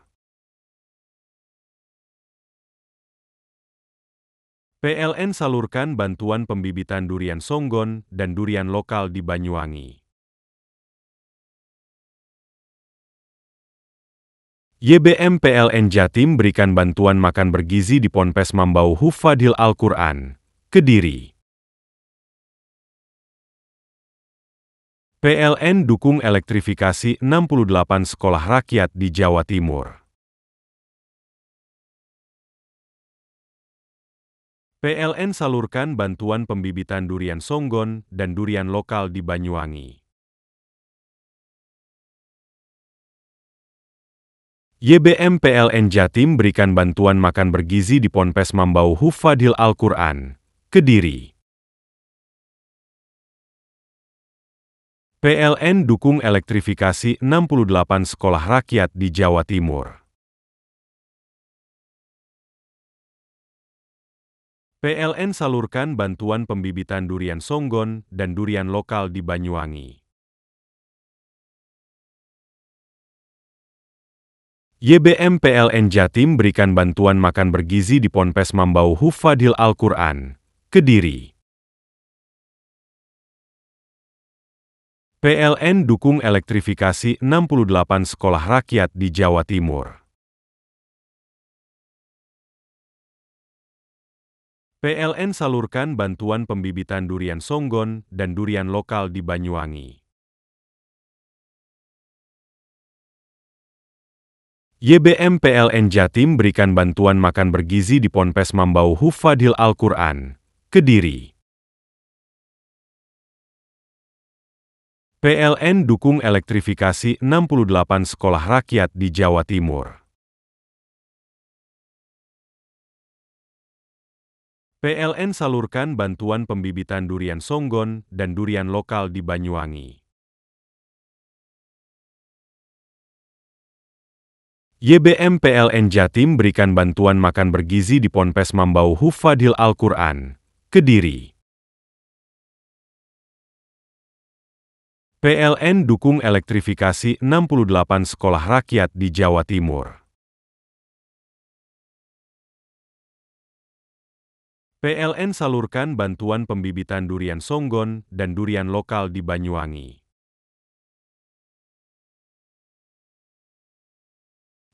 PLN salurkan bantuan pembibitan durian songgon dan durian lokal di Banyuwangi. YBM PLN Jatim berikan bantuan makan bergizi di Ponpes Mambau Hufadhil Al-Quran, Kediri. PLN dukung elektrifikasi 68 sekolah rakyat di Jawa Timur. PLN salurkan bantuan pembibitan durian Songgon dan durian lokal di Banyuwangi. YBM PLN Jatim berikan bantuan makan bergizi di Ponpes Mambau Hufadil Al-Quran, Kediri. PLN dukung elektrifikasi 68 sekolah rakyat di Jawa Timur. PLN salurkan bantuan pembibitan durian Songgon dan durian lokal di Banyuwangi. YBM PLN Jatim berikan bantuan makan bergizi di Ponpes Mambau Hufadil Al-Quran, Kediri. PLN dukung elektrifikasi 68 sekolah rakyat di Jawa Timur. PLN salurkan bantuan pembibitan durian Songgon dan durian lokal di Banyuwangi. YBM PLN Jatim berikan bantuan makan bergizi di Ponpes Mambau Hufadil Al-Quran, Kediri. PLN dukung elektrifikasi 68 sekolah rakyat di Jawa Timur. PLN salurkan bantuan pembibitan durian Songgon dan durian lokal di Banyuwangi. YBM PLN Jatim berikan bantuan makan bergizi di Ponpes Mambau Hufadil Al-Quran, Kediri. PLN dukung elektrifikasi 68 sekolah rakyat di Jawa Timur. PLN salurkan bantuan pembibitan durian Songgon dan durian lokal di Banyuwangi.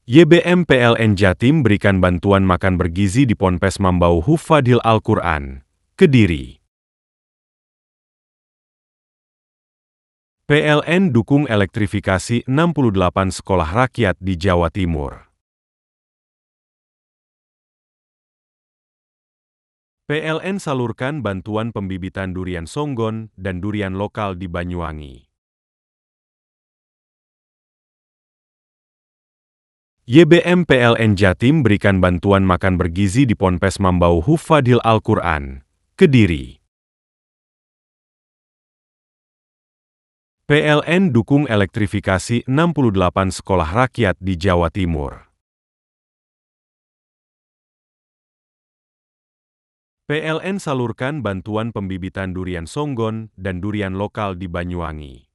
YBM PLN Jatim berikan bantuan makan bergizi di Ponpes Mambau Hufadil Al-Quran, Kediri. PLN dukung elektrifikasi 68 sekolah rakyat di Jawa Timur. PLN salurkan bantuan pembibitan durian Songgon dan durian lokal di Banyuwangi. YBM PLN Jatim berikan bantuan makan bergizi di Ponpes Mambau Hufadil Al-Quran, Kediri. PLN dukung elektrifikasi 68 sekolah rakyat di Jawa Timur. PLN salurkan bantuan pembibitan durian Songgon dan durian lokal di Banyuwangi.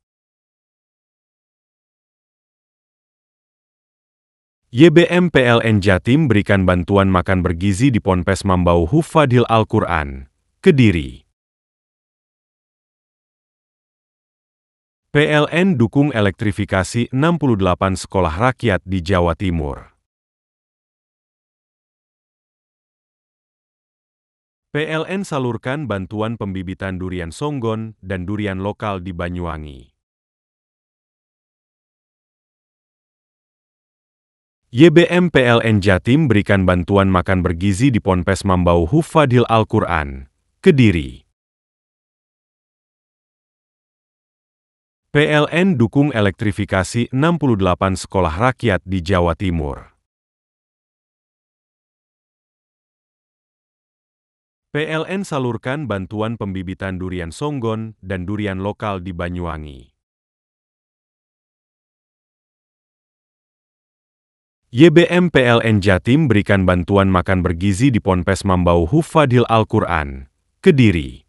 YBM PLN Jatim berikan bantuan makan bergizi di Ponpes Mambau Hufadil Al-Quran, Kediri. PLN dukung elektrifikasi 68 sekolah rakyat di Jawa Timur. PLN salurkan bantuan pembibitan durian Songgon dan durian lokal di Banyuwangi. YBM PLN Jatim berikan bantuan makan bergizi di Ponpes Mambau Hufadil Al-Quran, Kediri. PLN dukung elektrifikasi 68 sekolah rakyat di Jawa Timur. PLN salurkan bantuan pembibitan durian Songgon dan durian lokal di Banyuwangi. YBM PLN Jatim berikan bantuan makan bergizi di Ponpes Mambau Hufadil Al-Quran, Kediri.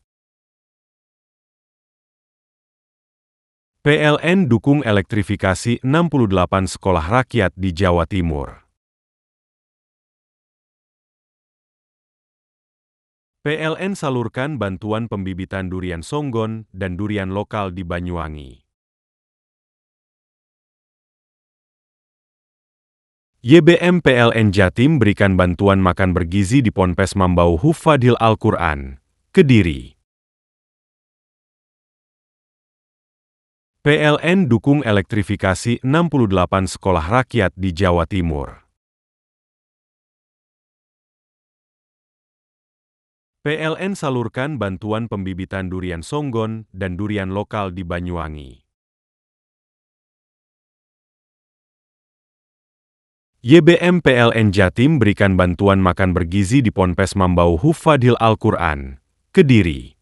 PLN dukung elektrifikasi 68 sekolah rakyat di Jawa Timur. PLN salurkan bantuan pembibitan durian Songgon dan durian lokal di Banyuwangi. YBM PLN Jatim berikan bantuan makan bergizi di Ponpes Mambau Hufadil Al-Quran, Kediri. PLN dukung elektrifikasi 68 sekolah rakyat di Jawa Timur. PLN salurkan bantuan pembibitan durian Songgon dan durian lokal di Banyuwangi. YBM PLN Jatim berikan bantuan makan bergizi di Ponpes Mambau Hufadil Al-Quran, Kediri.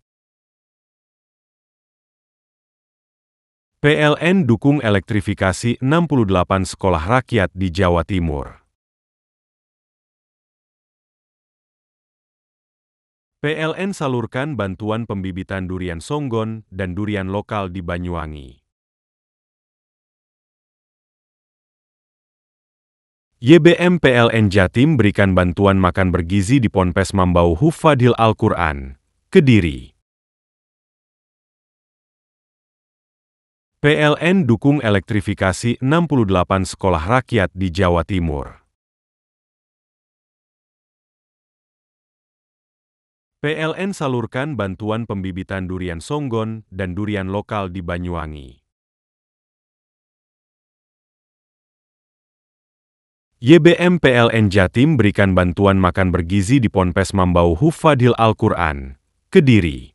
PLN dukung elektrifikasi 68 sekolah rakyat di Jawa Timur. PLN salurkan bantuan pembibitan durian Songgon dan durian lokal di Banyuwangi. YBM PLN Jatim berikan bantuan makan bergizi di Ponpes Mambau Hufadil Al-Quran, Kediri. PLN dukung elektrifikasi 68 sekolah rakyat di Jawa Timur. PLN salurkan bantuan pembibitan durian Songgon dan durian lokal di Banyuwangi. YBM PLN Jatim berikan bantuan makan bergizi di Ponpes Mambau Hufadil Al-Quran, Kediri.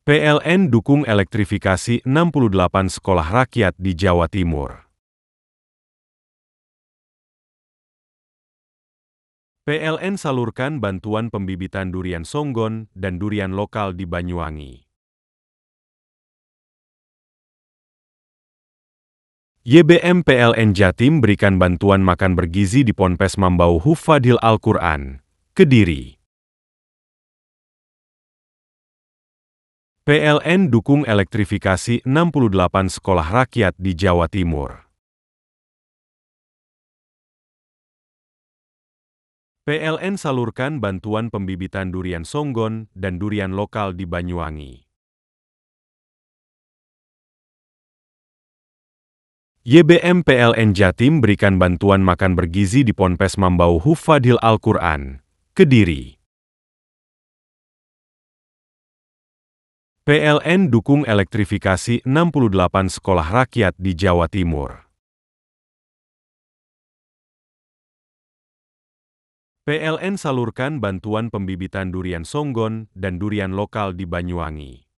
PLN dukung elektrifikasi 68 sekolah rakyat di Jawa Timur. PLN salurkan bantuan pembibitan durian Songgon dan durian lokal di Banyuwangi. YBM PLN Jatim berikan bantuan makan bergizi di Ponpes Mambau Hufadil Al-Quran, Kediri. PLN dukung elektrifikasi 68 sekolah rakyat di Jawa Timur. PLN salurkan bantuan pembibitan durian Songgon dan durian lokal di Banyuwangi. YBM PLN Jatim berikan bantuan makan bergizi di Ponpes Mambau Hufadil Al-Quran, Kediri. PLN dukung elektrifikasi 68 sekolah rakyat di Jawa Timur. PLN salurkan bantuan pembibitan durian Songgon dan durian lokal di Banyuwangi.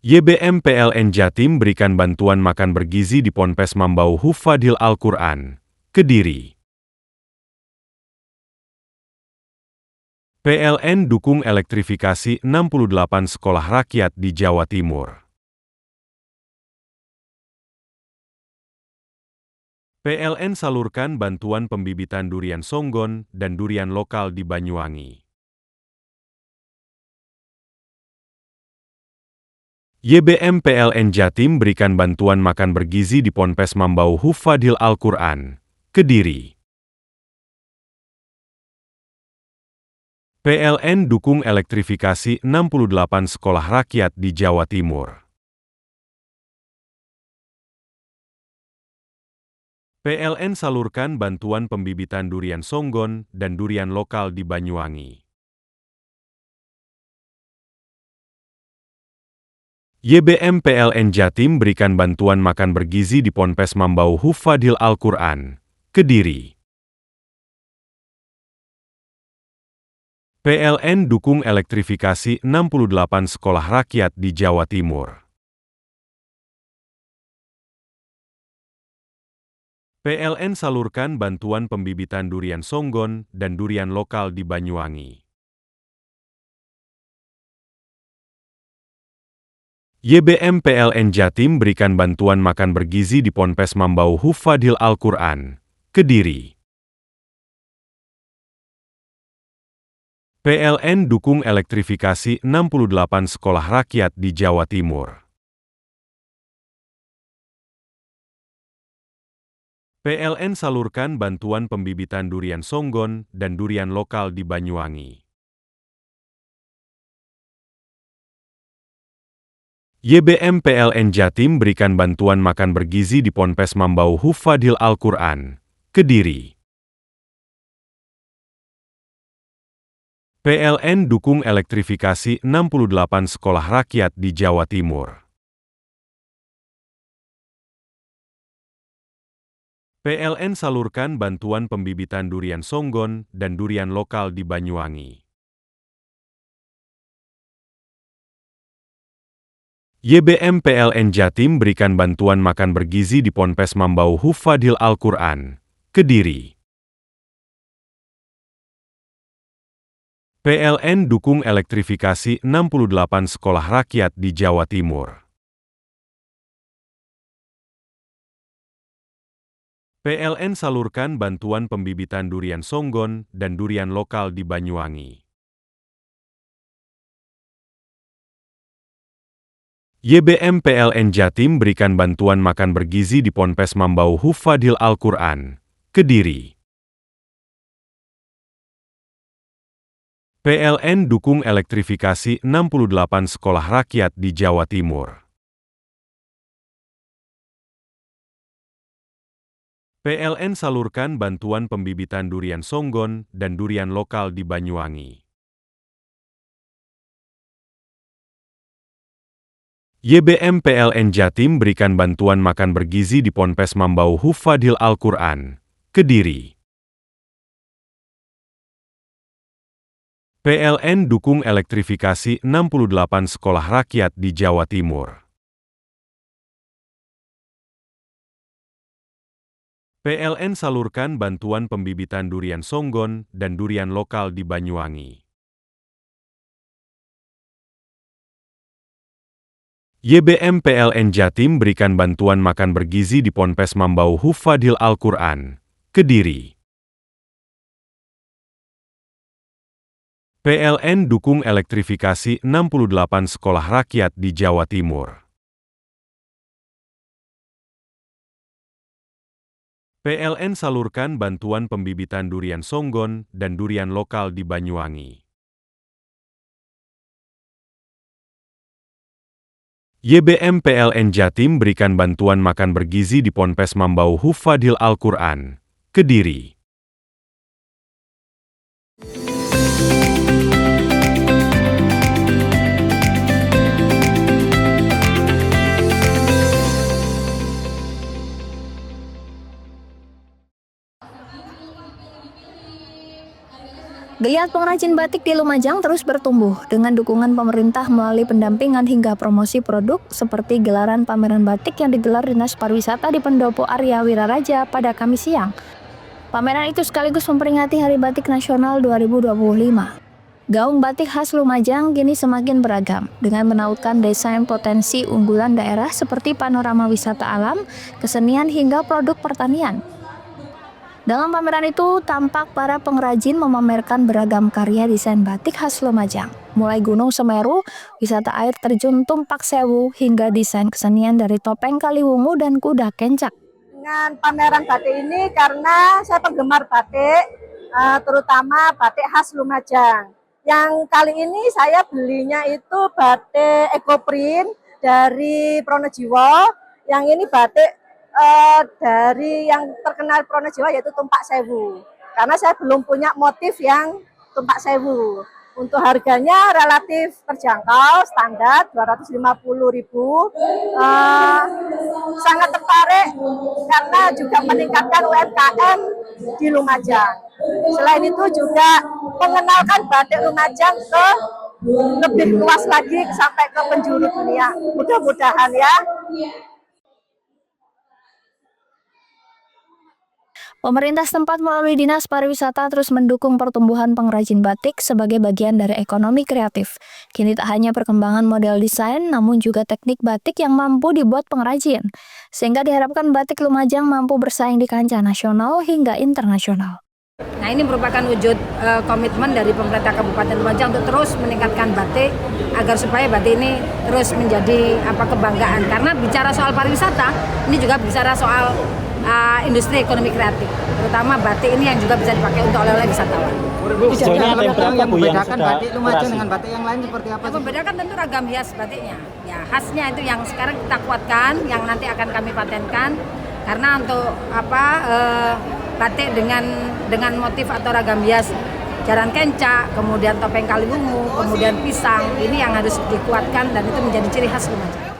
YBM PLN Jatim berikan bantuan makan bergizi di Ponpes Mambau Hufadil Al-Quran, Kediri. PLN dukung elektrifikasi 68 sekolah rakyat di Jawa Timur. PLN salurkan bantuan pembibitan durian Songgon dan durian lokal di Banyuwangi. YBM PLN Jatim berikan bantuan makan bergizi di Ponpes Mambau Hufadil Al-Quran, Kediri. PLN dukung elektrifikasi 68 sekolah rakyat di Jawa Timur. PLN salurkan bantuan pembibitan durian Songgon dan durian lokal di Banyuwangi. YBM PLN Jatim berikan bantuan makan bergizi di Ponpes Mambau Hufadil Al-Quran, Kediri. PLN dukung elektrifikasi 68 sekolah rakyat di Jawa Timur. PLN salurkan bantuan pembibitan durian Songgon dan durian lokal di Banyuwangi. YBM PLN Jatim berikan bantuan makan bergizi di Ponpes Mambau Hufadil Al-Quran, Kediri. PLN dukung elektrifikasi 68 sekolah rakyat di Jawa Timur. PLN salurkan bantuan pembibitan durian Songgon dan durian lokal di Banyuwangi. YBM PLN Jatim berikan bantuan makan bergizi di Ponpes Mambau Hufadil Al-Quran, Kediri. PLN dukung elektrifikasi 68 sekolah rakyat di Jawa Timur. PLN salurkan bantuan pembibitan durian Songgon dan durian lokal di Banyuwangi. YBM PLN Jatim berikan bantuan makan bergizi di Ponpes Mambau Hufadhil Al-Quran, Kediri. PLN dukung elektrifikasi 68 sekolah rakyat di Jawa Timur. PLN salurkan bantuan pembibitan durian Songgon dan durian lokal di Banyuwangi. YBM PLN Jatim berikan bantuan makan bergizi di Ponpes Mambau Hufadhil Al-Quran, Kediri. PLN dukung elektrifikasi 68 sekolah rakyat di Jawa Timur. PLN salurkan bantuan pembibitan durian Songgon dan durian lokal di Banyuwangi. YBM PLN Jatim berikan bantuan makan bergizi di Ponpes Mambau Hufadhil Al-Quran, Kediri. PLN dukung elektrifikasi 68 sekolah rakyat di Jawa Timur. PLN salurkan bantuan pembibitan durian Songgon dan durian lokal di Banyuwangi. YBM PLN Jatim berikan bantuan makan bergizi di Ponpes Mambau Hufadhil Al-Quran, Kediri. PLN dukung elektrifikasi 68 sekolah rakyat di Jawa Timur. PLN salurkan bantuan pembibitan durian Songgon dan durian lokal di Banyuwangi. YBM PLN Jatim berikan bantuan makan bergizi di Ponpes Mambau Hufadhil Al-Quran, Kediri. Geliat pengrajin batik di Lumajang terus bertumbuh dengan dukungan pemerintah melalui pendampingan hingga promosi produk seperti gelaran pameran batik yang digelar Dinas Pariwisata di Pendopo Arya Wiraraja pada Kamis siang. Pameran itu sekaligus memperingati Hari Batik Nasional 2025. Gaung batik khas Lumajang kini semakin beragam dengan menautkan desain potensi unggulan daerah seperti panorama wisata alam, kesenian hingga produk pertanian. Dalam pameran itu, tampak para pengrajin memamerkan beragam karya desain batik khas Lumajang, mulai Gunung Semeru, wisata air terjun Tumpak Sewu, hingga desain kesenian dari topeng Kaliwungu dan kuda kencak. Dengan pameran batik ini karena saya penggemar batik, terutama batik khas Lumajang. Yang kali ini saya belinya itu batik ekoprint dari Pronojiwo, yang ini batik dari yang terkenal Pronojiwo yaitu Tumpak Sewu. Karena saya belum punya motif yang Tumpak Sewu. Untuk harganya relatif terjangkau, standar 250.000. Sangat tertarik karena juga meningkatkan UMKM di Lumajang. Selain itu juga mengenalkan batik Lumajang ke lebih luas lagi sampai ke penjuru dunia. Mudah-mudahan ya. Pemerintah setempat melalui Dinas Pariwisata terus mendukung pertumbuhan pengrajin batik sebagai bagian dari ekonomi kreatif. Kini tak hanya perkembangan model desain, namun juga teknik batik yang mampu dibuat pengrajin. Sehingga diharapkan batik Lumajang mampu bersaing di kancah nasional hingga internasional. Nah, ini merupakan wujud komitmen dari pemerintah Kabupaten Lumajang untuk terus meningkatkan batik agar supaya batik ini terus menjadi kebanggaan. Karena bicara soal pariwisata, ini juga bicara soal industri ekonomi kreatif, terutama batik ini yang juga bisa dipakai untuk oleh-oleh wisatawan. Yang membedakan batik Lumajang dengan batik yang lain seperti apa? Yang membedakan tentu ragam hias batiknya. Ya, khasnya itu yang sekarang kita kuatkan, yang nanti akan kami patenkan. Karena untuk batik dengan motif atau ragam hias jaran kencak, kemudian topeng Kaliwungu, kemudian pisang, ini yang harus dikuatkan dan itu menjadi ciri khas Lumajang.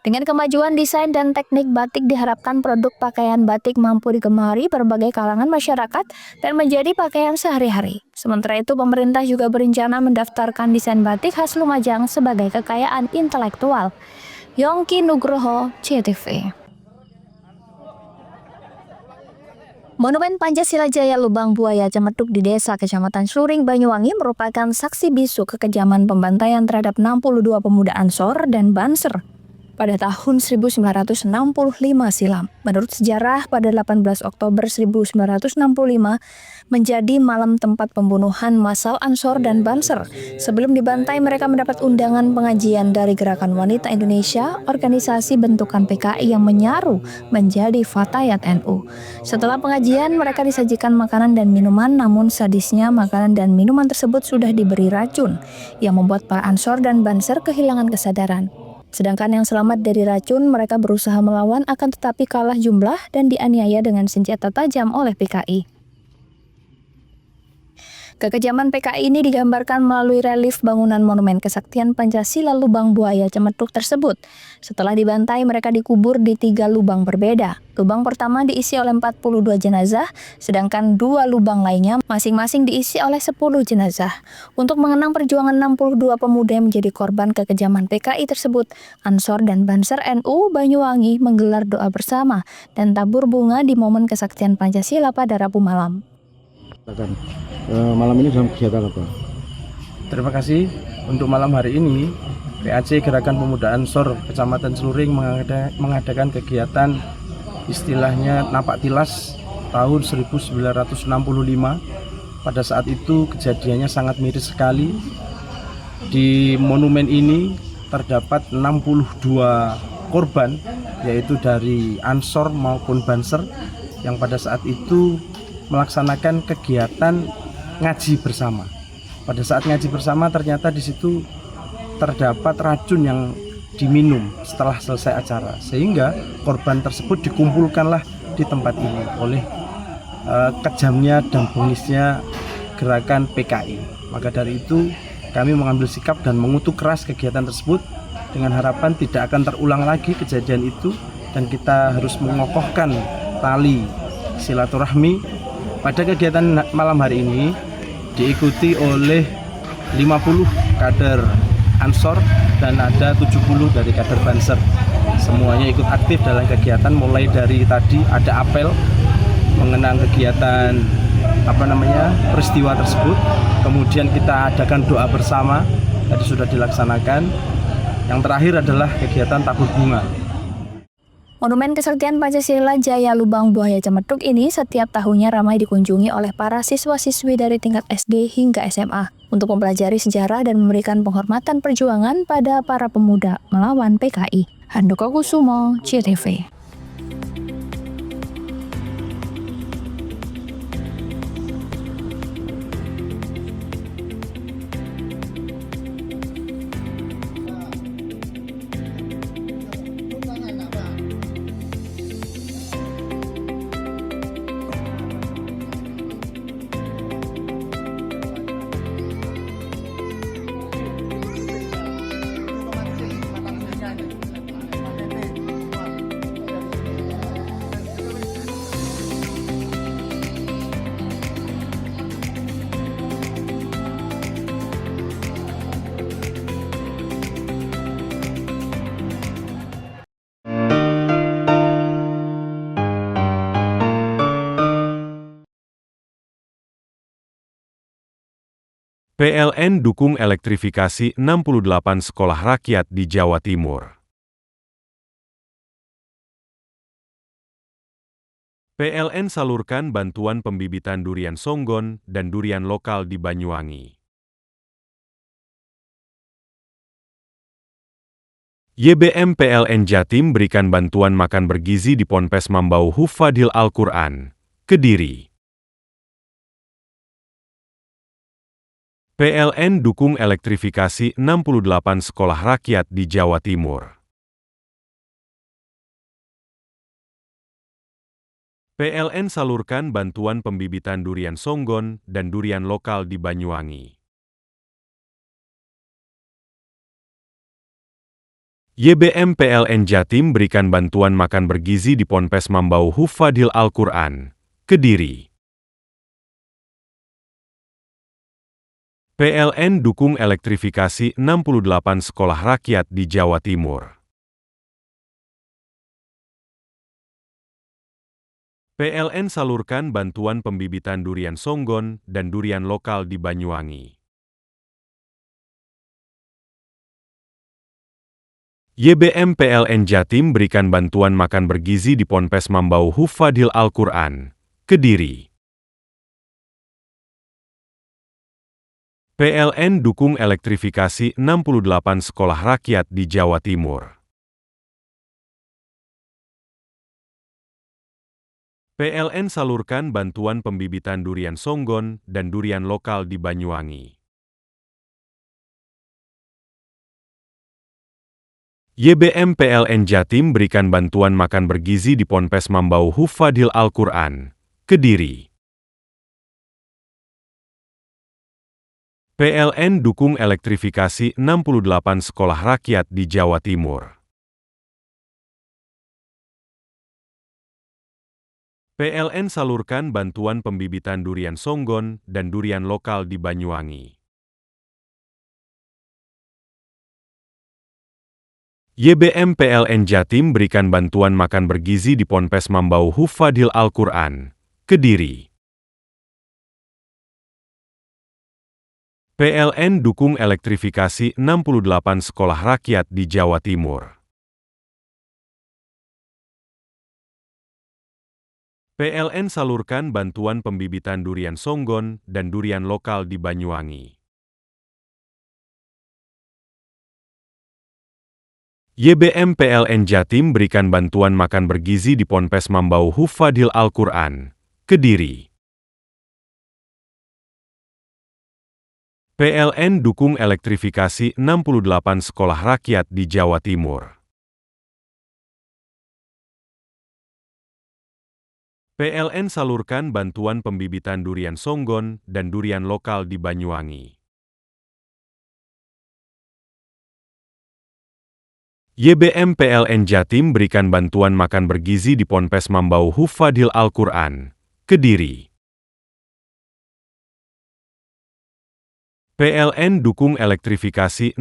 Dengan kemajuan desain dan teknik batik diharapkan produk pakaian batik mampu digemari berbagai kalangan masyarakat dan menjadi pakaian sehari-hari. Sementara itu, pemerintah juga berencana mendaftarkan desain batik khas Lumajang sebagai kekayaan intelektual. Yongki Nugroho, CTV. Monumen Pancasila Jaya Lubang Buaya Cemetuk di Desa Kecamatan Sluring, Banyuwangi merupakan saksi bisu kekejaman pembantaian terhadap 62 pemuda Ansor dan Banser pada tahun 1965 silam. Menurut sejarah, pada 18 Oktober 1965 menjadi malam tempat pembunuhan massal Ansor dan Banser. Sebelum dibantai, mereka mendapat undangan pengajian dari Gerakan Wanita Indonesia, organisasi bentukan PKI yang menyaru menjadi Fatayat NU. Setelah pengajian, mereka disajikan makanan dan minuman, namun sadisnya makanan dan minuman tersebut sudah diberi racun yang membuat para Ansor dan Banser kehilangan kesadaran. Sedangkan yang selamat dari racun, mereka berusaha melawan akan tetapi kalah jumlah dan dianiaya dengan senjata tajam oleh PKI. Kekejaman PKI ini digambarkan melalui relief bangunan Monumen Kesaktian Pancasila Lubang Buaya Cemetuk tersebut. Setelah dibantai, mereka dikubur di 3 lubang berbeda. Lubang pertama diisi oleh 42 jenazah, sedangkan 2 lubang lainnya masing-masing diisi oleh 10 jenazah. Untuk mengenang perjuangan 62 pemuda yang menjadi korban kekejaman PKI tersebut, Ansor dan Banser NU Banyuwangi menggelar doa bersama dan tabur bunga di Momen Kesaktian Pancasila pada Rabu malam. Malam ini dalam kegiatan apa? Terima kasih. Untuk malam hari ini, PAC Gerakan Pemuda Ansor Kecamatan Sluring mengadakan kegiatan istilahnya napak tilas tahun 1965. Pada saat itu kejadiannya sangat miris sekali. Di monumen ini terdapat 62 korban, yaitu dari Ansor maupun Banser, yang pada saat itu melaksanakan kegiatan ngaji bersama. Pada saat ngaji bersama ternyata di situ terdapat racun yang diminum setelah selesai acara, sehingga korban tersebut dikumpulkanlah di tempat ini oleh kejamnya dan bengisnya gerakan PKI. Maka dari itu kami mengambil sikap dan mengutuk keras kegiatan tersebut dengan harapan tidak akan terulang lagi kejadian itu, dan kita harus mengokohkan tali silaturahmi. Pada kegiatan malam hari ini diikuti oleh 50 kader Ansor dan ada 70 dari kader Banser. Semuanya ikut aktif dalam kegiatan, mulai dari tadi ada apel mengenang kegiatan peristiwa tersebut. Kemudian kita adakan doa bersama, tadi sudah dilaksanakan. Yang terakhir adalah kegiatan tabur bunga. Monumen Kesaktian Pancasila Jaya Lubang Buaya Cemetuk ini setiap tahunnya ramai dikunjungi oleh para siswa-siswi dari tingkat SD hingga SMA untuk mempelajari sejarah dan memberikan penghormatan perjuangan pada para pemuda melawan PKI. Handoko Kusumo, CTV. PLN dukung elektrifikasi 68 sekolah rakyat di Jawa Timur. PLN salurkan bantuan pembibitan durian songgon dan durian lokal di Banyuwangi. YBM PLN Jatim berikan bantuan makan bergizi di Ponpes Mambau Hufadhil Al-Quran, Kediri. PLN dukung elektrifikasi 68 sekolah rakyat di Jawa Timur. PLN salurkan bantuan pembibitan durian songgon dan durian lokal di Banyuwangi. YBM PLN Jatim berikan bantuan makan bergizi di Ponpes Mambau Hufadil Al-Quran, Kediri. PLN dukung elektrifikasi 68 sekolah rakyat di Jawa Timur. PLN salurkan bantuan pembibitan durian songgon dan durian lokal di Banyuwangi. YBM PLN Jatim berikan bantuan makan bergizi di Ponpes Mambau Hufadil Al-Quran, Kediri. PLN dukung elektrifikasi 68 sekolah rakyat di Jawa Timur. PLN salurkan bantuan pembibitan durian songgon dan durian lokal di Banyuwangi. YBM PLN Jatim berikan bantuan makan bergizi di Ponpes Mambau Hufadil Al-Quran, Kediri. PLN dukung elektrifikasi 68 sekolah rakyat di Jawa Timur. PLN salurkan bantuan pembibitan durian songgon dan durian lokal di Banyuwangi. YBM PLN Jatim berikan bantuan makan bergizi di Ponpes Mambau Hufadil Al-Quran, Kediri. PLN dukung elektrifikasi 68 sekolah rakyat di Jawa Timur. PLN salurkan bantuan pembibitan durian songgon dan durian lokal di Banyuwangi. YBM PLN Jatim berikan bantuan makan bergizi di Ponpes Mambau Hufadil Al-Quran, Kediri. PLN dukung elektrifikasi 68 sekolah rakyat di Jawa Timur. PLN salurkan bantuan pembibitan durian songgon dan durian lokal di Banyuwangi. YBM PLN Jatim berikan bantuan makan bergizi di Ponpes Mambau Hufadil Al-Quran, Kediri. PLN dukung elektrifikasi 68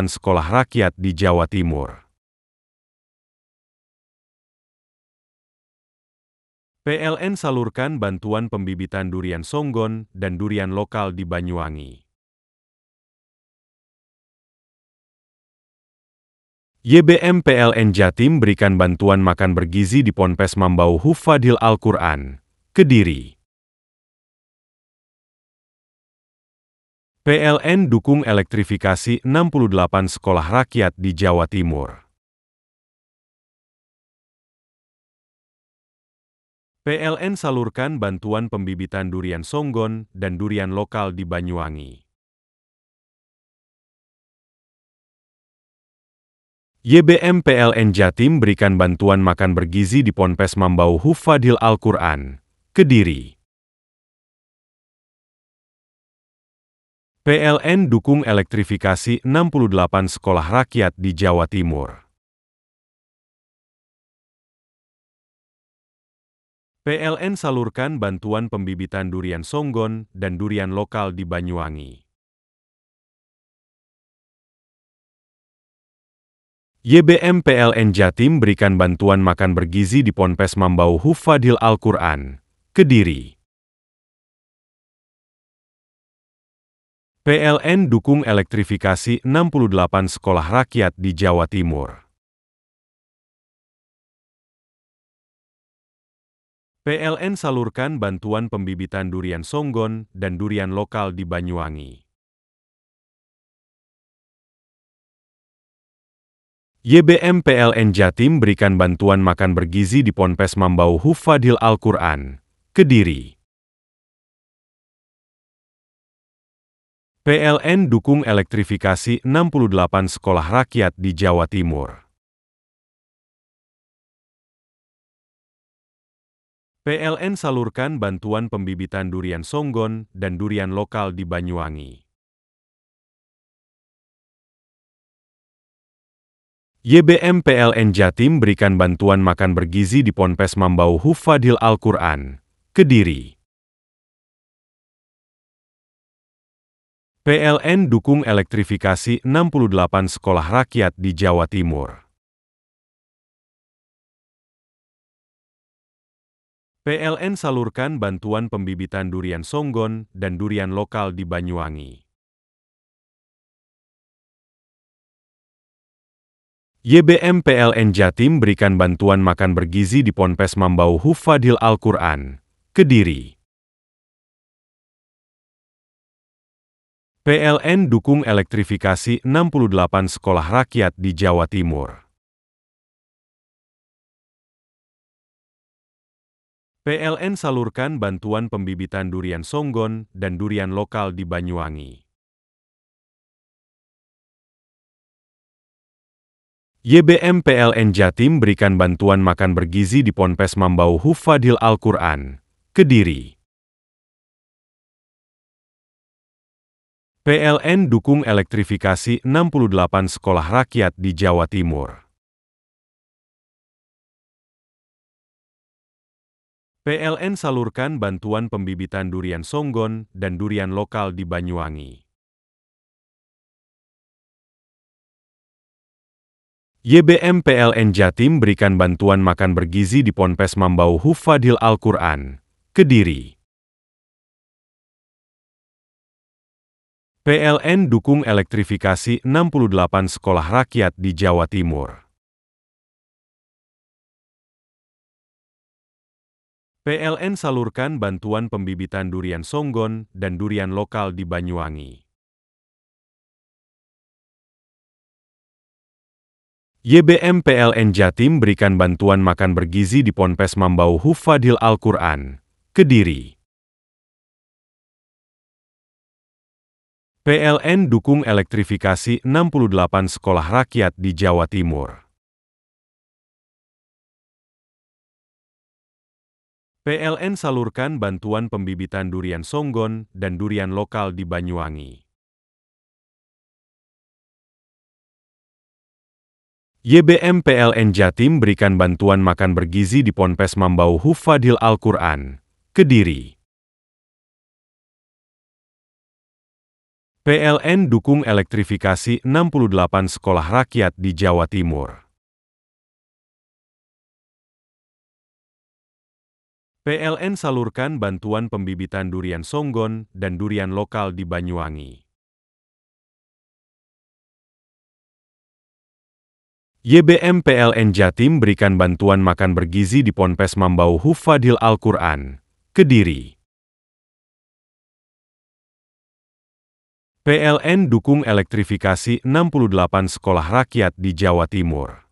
sekolah rakyat di Jawa Timur. PLN salurkan bantuan pembibitan durian songgon dan durian lokal di Banyuwangi. YBM PLN Jatim berikan bantuan makan bergizi di Ponpes Mambau Hufadil Al-Quran, Kediri. PLN dukung elektrifikasi 68 sekolah rakyat di Jawa Timur. PLN salurkan bantuan pembibitan durian songgon dan durian lokal di Banyuwangi. YBM PLN Jatim berikan bantuan makan bergizi di Ponpes Mambau Hufadil Al-Quran, Kediri. PLN dukung elektrifikasi 68 sekolah rakyat di Jawa Timur. PLN salurkan bantuan pembibitan durian songgon dan durian lokal di Banyuwangi. YBM PLN Jatim berikan bantuan makan bergizi di Ponpes Mambau Hufadil Al-Quran, Kediri. PLN dukung elektrifikasi 68 sekolah rakyat di Jawa Timur. PLN salurkan bantuan pembibitan durian songgon dan durian lokal di Banyuwangi. YBM PLN Jatim berikan bantuan makan bergizi di Ponpes Mambau Hufadil Al-Quran, Kediri. PLN dukung elektrifikasi 68 sekolah rakyat di Jawa Timur. PLN salurkan bantuan pembibitan durian songgon dan durian lokal di Banyuwangi. YBM PLN Jatim berikan bantuan makan bergizi di Ponpes Mambau Hufadil Al-Quran, Kediri. PLN dukung elektrifikasi 68 sekolah rakyat di Jawa Timur. PLN salurkan bantuan pembibitan durian songgon dan durian lokal di Banyuwangi. YBM PLN Jatim berikan bantuan makan bergizi di Ponpes Mambau Hufadil Al-Quran, Kediri. PLN dukung elektrifikasi 68 sekolah rakyat di Jawa Timur. PLN salurkan bantuan pembibitan durian songgon dan durian lokal di Banyuwangi. YBM PLN Jatim berikan bantuan makan bergizi di Ponpes Mambau Hufadil Al-Quran, Kediri. PLN dukung elektrifikasi 68 sekolah rakyat di Jawa Timur. PLN salurkan bantuan pembibitan durian songgon dan durian lokal di Banyuwangi. YBM PLN Jatim berikan bantuan makan bergizi di Ponpes Mambau Hufadil Al-Quran, Kediri. PLN dukung elektrifikasi 68 sekolah rakyat di Jawa Timur. PLN salurkan bantuan pembibitan durian songgon dan durian lokal di Banyuwangi. YBM PLN Jatim berikan bantuan makan bergizi di Ponpes Mambau Hufadil Al-Quran, Kediri. PLN dukung elektrifikasi 68 sekolah rakyat di Jawa Timur. PLN salurkan bantuan pembibitan durian songgon dan durian lokal di Banyuwangi. YBM PLN Jatim berikan bantuan makan bergizi di Ponpes Mambau Hufadil Al-Quran, Kediri. PLN dukung elektrifikasi 68 sekolah rakyat di Jawa Timur. PLN salurkan bantuan pembibitan durian songgon dan durian lokal di Banyuwangi. YBM PLN Jatim berikan bantuan makan bergizi di Ponpes Mambau Hufadil Al-Quran, Kediri. PLN dukung elektrifikasi 68 sekolah rakyat di Jawa Timur.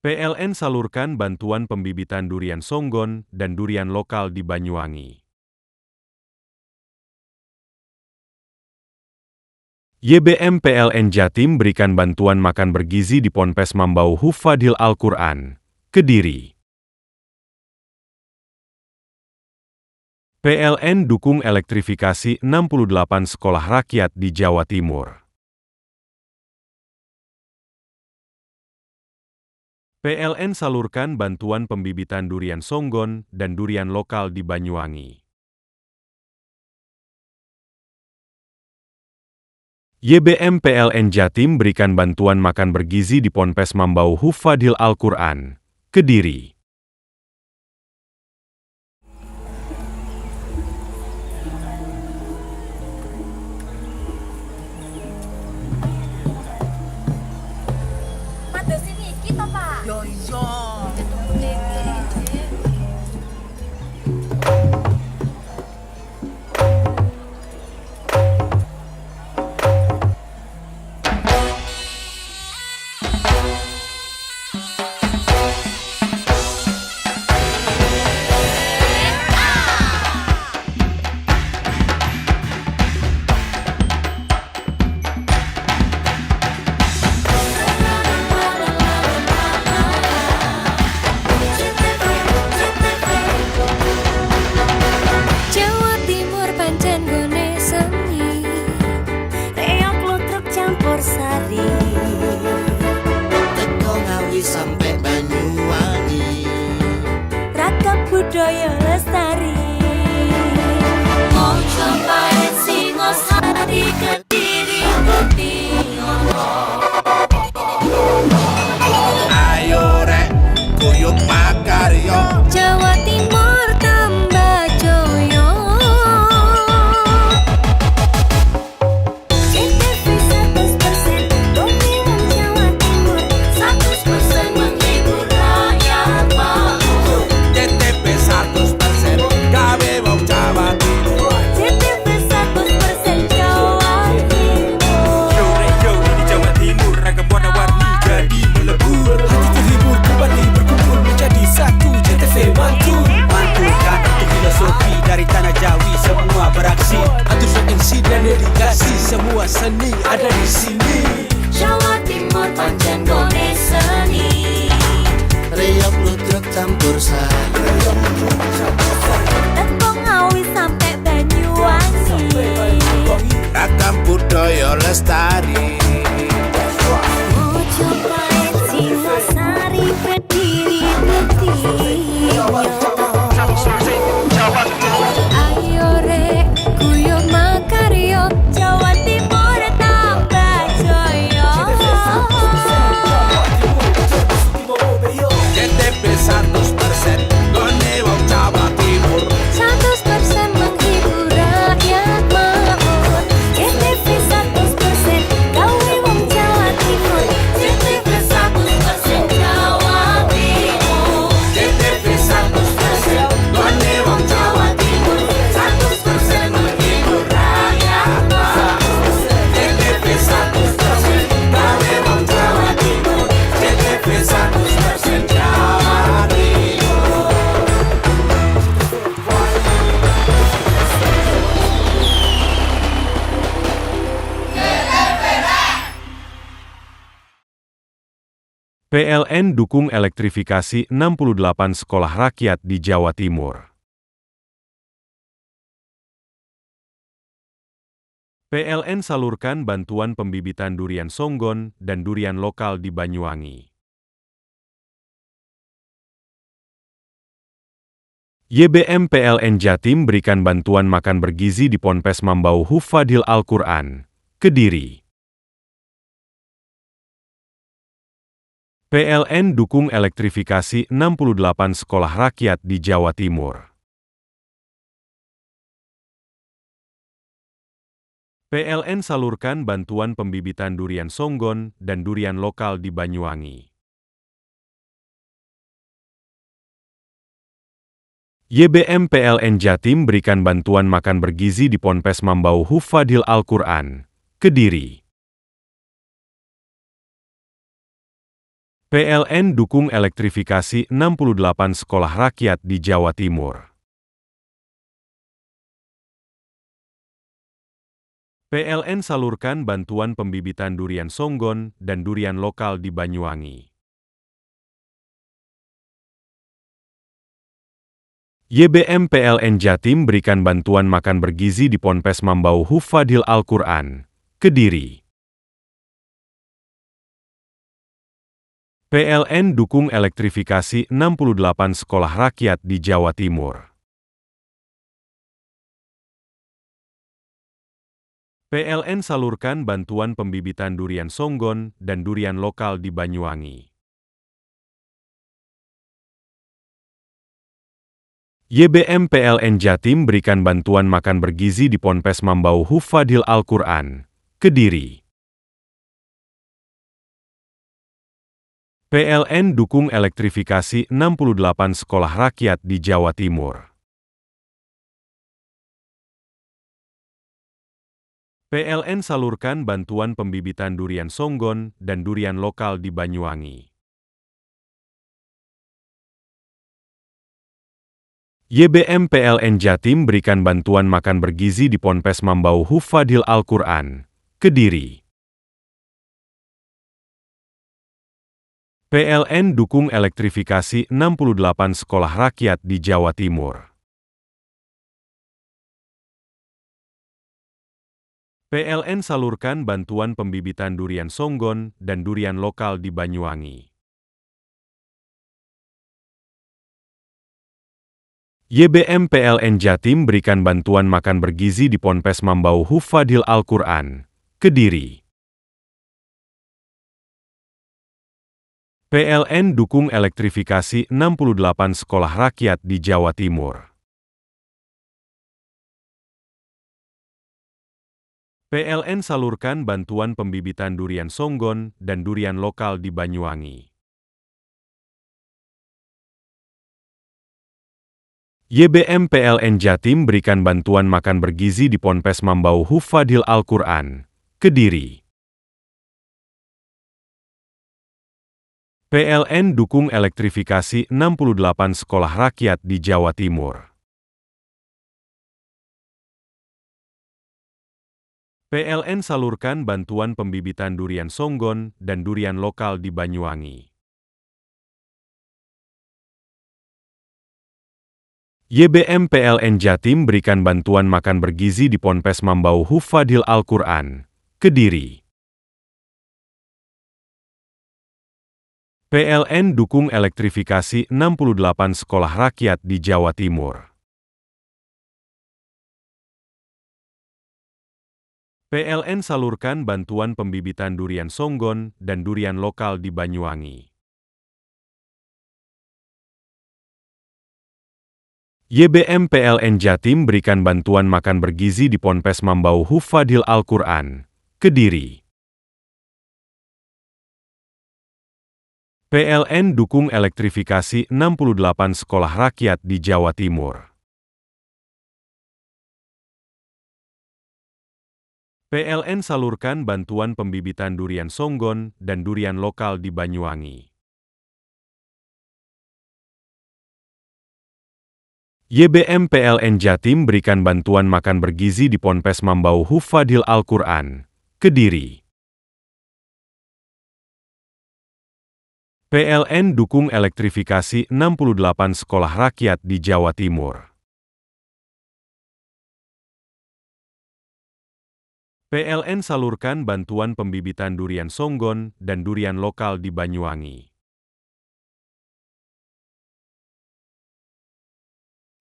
PLN salurkan bantuan pembibitan durian songgon dan durian lokal di Banyuwangi. YBM PLN Jatim berikan bantuan makan bergizi di Ponpes Mambau Hufadil Al-Quran, Kediri. PLN dukung elektrifikasi 68 sekolah rakyat di Jawa Timur. PLN salurkan bantuan pembibitan durian songgon dan durian lokal di Banyuwangi. YBM PLN Jatim berikan bantuan makan bergizi di Ponpes Mambau Hufadil Al-Quran, Kediri. budaya lestari. Mojopahit Singosari Kediri Ayo rek guyub makarya Jawa Timur tambah joyo. CTV 100% Dominan Jawa Timur 100% menghibur rakyat makmur. CTV 100% gawe wong Jawa Timur. CTV 100% Jawa Timur. Yo ini Jawa Timur ragam warna-warni jadi melebur. Hati terhibur kembali berkumpul menjadi satu. CTV Mantul mantulkan arti filosofi dari tanah Jawi semua beraksi. Atur insiden dan dedikasi semua seni ada di sini. Jawa Timur pancen gone seni. Riok ludruk campur sari. Tepung Ngawi sampai Banyuwangi. Ragam budaya lestari. Mojopahit Singosari berdiri Ayo rek guyub makarya Jawa Timur tambah jaya. CTV 100% gone wong Jawa Timur. 100% menghibur rakyat makmur. CTV 100% gawe wong Jawa Timur. CTV 100% Jawa Timur. CTV 100% gone wong Jawa Timur. 100% menghibur rakyat makmur. CTV 100% gawe wong Jawa Timur. CTV 100% Jawa Timur. PLN dukung elektrifikasi 68 sekolah rakyat di Jawa Timur. PLN salurkan bantuan pembibitan durian songgon dan durian lokal di Banyuwangi. YBM PLN Jatim berikan bantuan makan bergizi di Ponpes Mambau Hufadil Al-Quran, Kediri. PLN dukung elektrifikasi 68 sekolah rakyat di Jawa Timur. PLN salurkan bantuan pembibitan durian songgon dan durian lokal di Banyuwangi. YBM PLN Jatim berikan bantuan makan bergizi di Ponpes Mambau Hufadil Al-Quran, Kediri. PLN dukung elektrifikasi 68 sekolah rakyat di Jawa Timur. PLN salurkan bantuan pembibitan durian songgon dan durian lokal di Banyuwangi. YBM PLN Jatim berikan bantuan makan bergizi di Ponpes Mambau Hufadil Al-Quran, Kediri. PLN dukung elektrifikasi 68 sekolah rakyat di Jawa Timur. PLN salurkan bantuan pembibitan durian songgon dan durian lokal di Banyuwangi. YBM PLN Jatim berikan bantuan makan bergizi di Ponpes Mambau Hufadil Al-Quran, Kediri. PLN dukung elektrifikasi 68 sekolah rakyat di Jawa Timur. PLN salurkan bantuan pembibitan durian songgon dan durian lokal di Banyuwangi. YBM PLN Jatim berikan bantuan makan bergizi di Ponpes Mambau Hufadil Al-Quran, Kediri. PLN dukung elektrifikasi 68 sekolah rakyat di Jawa Timur. PLN salurkan bantuan pembibitan durian songgon dan durian lokal di Banyuwangi. YBM PLN Jatim berikan bantuan makan bergizi di Ponpes Mambau Hufadil Al-Quran, Kediri. PLN dukung elektrifikasi 68 sekolah rakyat di Jawa Timur. PLN salurkan bantuan pembibitan durian songgon dan durian lokal di Banyuwangi. YBM PLN Jatim berikan bantuan makan bergizi di Ponpes Mambau Hufadil Al-Quran, Kediri. PLN dukung elektrifikasi 68 sekolah rakyat di Jawa Timur. PLN salurkan bantuan pembibitan durian songgon dan durian lokal di Banyuwangi. YBM PLN Jatim berikan bantuan makan bergizi di Ponpes Mambau Hufadil Al-Quran, Kediri. PLN dukung elektrifikasi 68 sekolah rakyat di Jawa Timur. PLN salurkan bantuan pembibitan durian songgon dan durian lokal di Banyuwangi. YBM PLN Jatim berikan bantuan makan bergizi di Ponpes Mambau Hufadil Al-Quran, Kediri. PLN dukung elektrifikasi 68 sekolah rakyat di Jawa Timur. PLN salurkan bantuan pembibitan durian songgon dan durian lokal di Banyuwangi. YBM PLN Jatim berikan bantuan makan bergizi di Ponpes Mambau Hufadil Al-Quran, Kediri. PLN dukung elektrifikasi 68 sekolah rakyat di Jawa Timur. PLN salurkan bantuan pembibitan durian songgon dan durian lokal di Banyuwangi.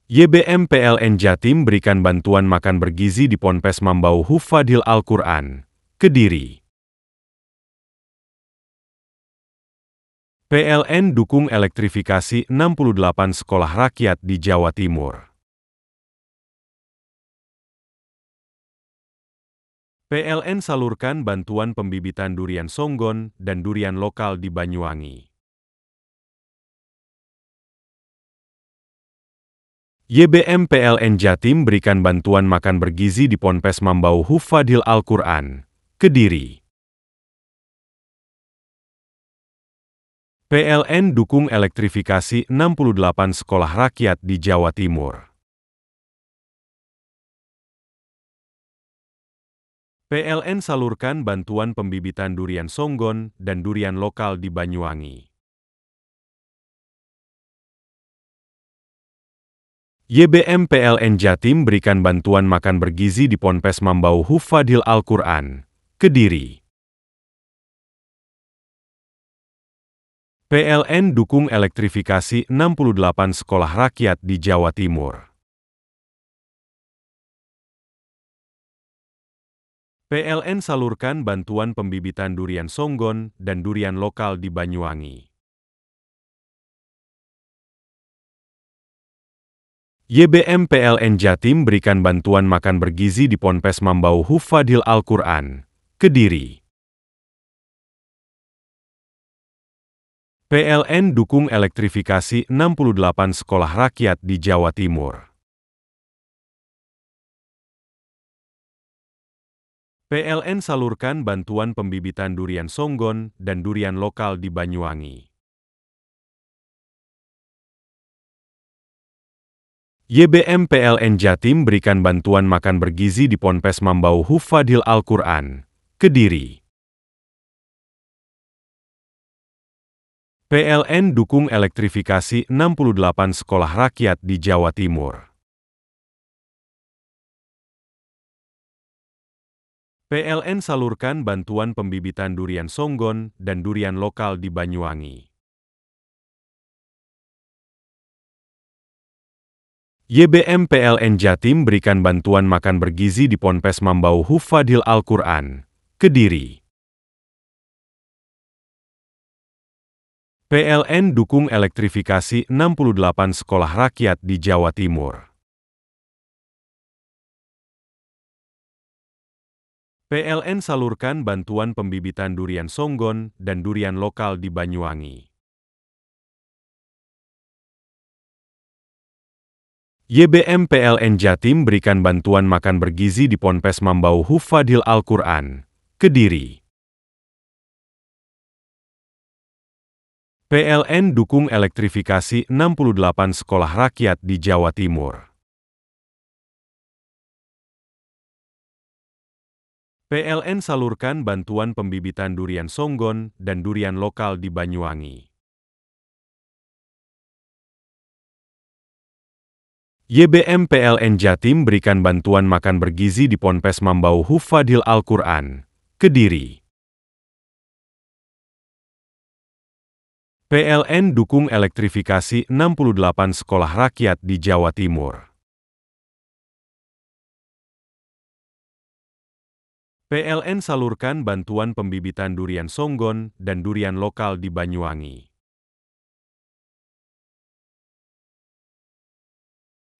YBM PLN Jatim berikan bantuan makan bergizi di Ponpes Mambau Hufadil Al-Quran, Kediri. PLN dukung elektrifikasi 68 sekolah rakyat di Jawa Timur. PLN salurkan bantuan pembibitan durian songgon dan durian lokal di Banyuwangi. YBM PLN Jatim berikan bantuan makan bergizi di Ponpes Mambau Hufadil Al-Quran, Kediri. PLN dukung elektrifikasi 68 sekolah rakyat di Jawa Timur. PLN salurkan bantuan pembibitan durian songgon dan durian lokal di Banyuwangi. YBM PLN Jatim berikan bantuan makan bergizi di Ponpes Mambau Hufadil Al-Quran, Kediri. PLN dukung elektrifikasi 68 sekolah rakyat di Jawa Timur. PLN salurkan bantuan pembibitan durian songgon dan durian lokal di Banyuwangi. YBM PLN Jatim berikan bantuan makan bergizi di Ponpes Mambau Hufadil Al-Quran, Kediri. PLN dukung elektrifikasi 68 sekolah rakyat di Jawa Timur. PLN salurkan bantuan pembibitan durian songgon dan durian lokal di Banyuwangi. YBM PLN Jatim berikan bantuan makan bergizi di Ponpes Mambau Hufadil Al-Quran, Kediri. PLN dukung elektrifikasi 68 sekolah rakyat di Jawa Timur. PLN salurkan bantuan pembibitan durian songgon dan durian lokal di Banyuwangi. YBM PLN Jatim berikan bantuan makan bergizi di Ponpes Mambau Hufadil Al-Quran, Kediri. PLN dukung elektrifikasi 68 sekolah rakyat di Jawa Timur. PLN salurkan bantuan pembibitan durian songgon dan durian lokal di Banyuwangi. YBM PLN Jatim berikan bantuan makan bergizi di Ponpes Mambau Hufadil Al-Quran, Kediri. PLN dukung elektrifikasi 68 sekolah rakyat di Jawa Timur. PLN salurkan bantuan pembibitan durian songgon dan durian lokal di Banyuwangi. YBM PLN Jatim berikan bantuan makan bergizi di Ponpes Mambau Hufadil Al-Quran, Kediri. PLN dukung elektrifikasi 68 sekolah rakyat di Jawa Timur. PLN salurkan bantuan pembibitan durian songgon dan durian lokal di Banyuwangi.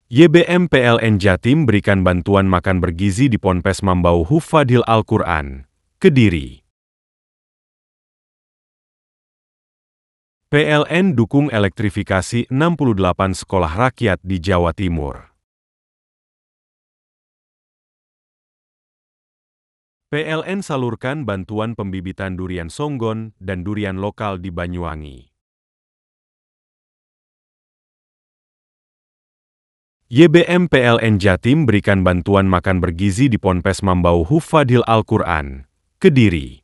YBM PLN Jatim berikan bantuan makan bergizi di Ponpes Mambau Hufadil Al-Quran, Kediri. PLN dukung elektrifikasi 68 sekolah rakyat di Jawa Timur. PLN salurkan bantuan pembibitan durian songgon dan durian lokal di Banyuwangi. YBM PLN Jatim berikan bantuan makan bergizi di Ponpes Mambau Hufadil Al-Quran, Kediri.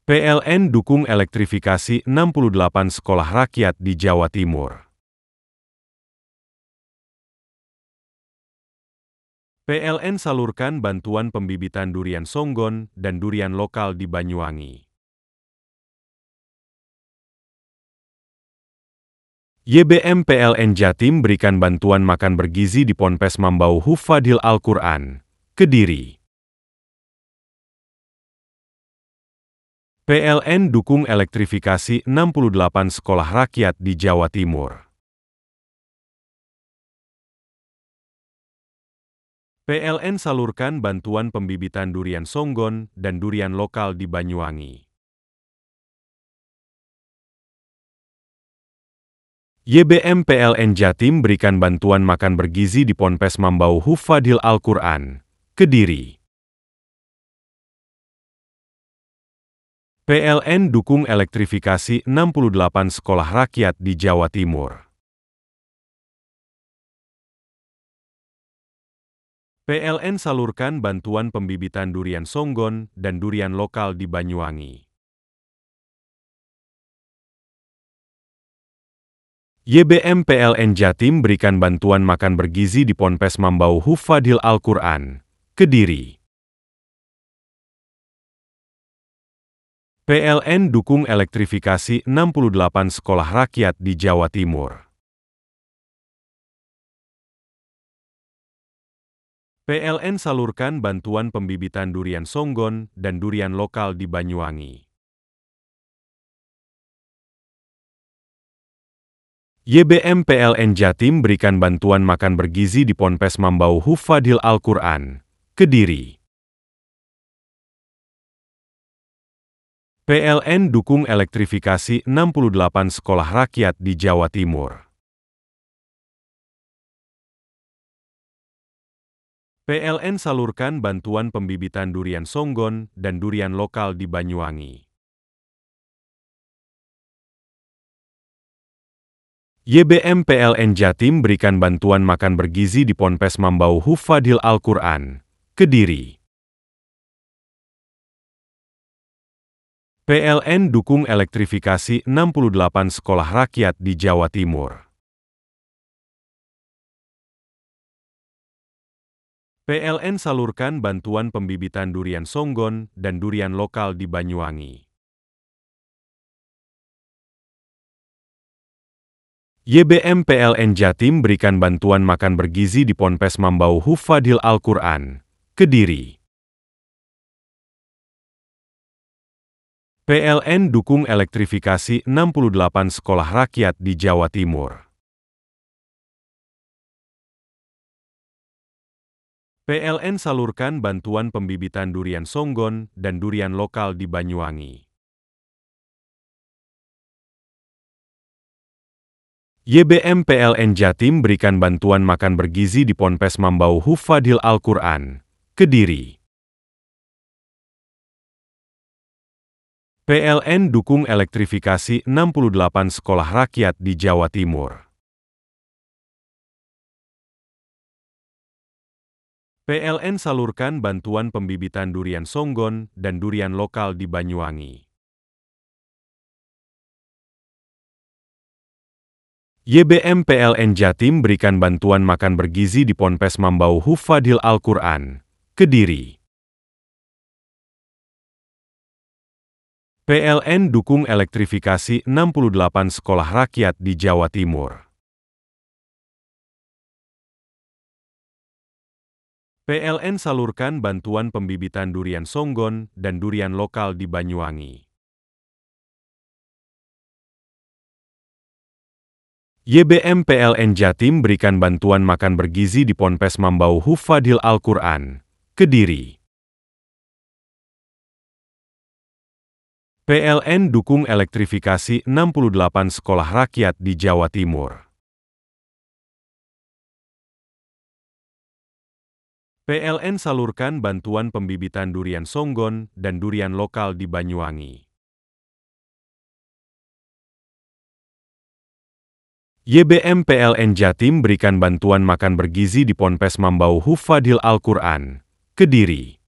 PLN dukung elektrifikasi 68 sekolah rakyat di Jawa Timur. PLN salurkan bantuan pembibitan durian songgon dan durian lokal di Banyuwangi. YBM PLN Jatim berikan bantuan makan bergizi di Ponpes Mambau Hufadil Al-Quran, Kediri. PLN dukung elektrifikasi 68 sekolah rakyat di Jawa Timur. PLN salurkan bantuan pembibitan durian songgon dan durian lokal di Banyuwangi. YBM PLN Jatim berikan bantuan makan bergizi di Ponpes Mambau Hufadil Al-Quran, Kediri. PLN dukung elektrifikasi 68 sekolah rakyat di Jawa Timur. PLN salurkan bantuan pembibitan durian songgon dan durian lokal di Banyuwangi. YBM PLN Jatim berikan bantuan makan bergizi di Ponpes Mambau Hufadil Al-Quran, Kediri. PLN dukung elektrifikasi 68 sekolah rakyat di Jawa Timur. PLN salurkan bantuan pembibitan durian songgon dan durian lokal di Banyuwangi. YBM PLN Jatim berikan bantuan makan bergizi di Ponpes Mambau Hufadil Al-Quran, Kediri. PLN dukung elektrifikasi 68 sekolah rakyat di Jawa Timur. PLN salurkan bantuan pembibitan durian songgon dan durian lokal di Banyuwangi. YBM PLN Jatim berikan bantuan makan bergizi di Ponpes Mambau Hufadil Al-Quran, Kediri. PLN dukung elektrifikasi 68 sekolah rakyat di Jawa Timur. PLN salurkan bantuan pembibitan durian songgon dan durian lokal di Banyuwangi. YBM PLN Jatim berikan bantuan makan bergizi di Ponpes Mambau Hufadil Al-Quran, Kediri. PLN dukung elektrifikasi 68 sekolah rakyat di Jawa Timur. PLN salurkan bantuan pembibitan durian songgon dan durian lokal di Banyuwangi. YBM PLN Jatim berikan bantuan makan bergizi di Ponpes Mambau Hufadil Al-Quran, Kediri. PLN dukung elektrifikasi 68 sekolah rakyat di Jawa Timur. PLN salurkan bantuan pembibitan durian songgon dan durian lokal di Banyuwangi. YBM PLN Jatim berikan bantuan makan bergizi di Ponpes Mambau Hufadil Al-Quran, Kediri. PLN dukung elektrifikasi 68 sekolah rakyat di Jawa Timur. PLN salurkan bantuan pembibitan durian songgon dan durian lokal di Banyuwangi. YBM PLN Jatim berikan bantuan makan bergizi di Ponpes Mambau Hufadil Al-Quran, Kediri. PLN dukung elektrifikasi 68 sekolah rakyat di Jawa Timur. PLN salurkan bantuan pembibitan durian songgon dan durian lokal di Banyuwangi. YBM PLN Jatim berikan bantuan makan bergizi di Ponpes Mambau Hufadil Al-Quran, Kediri.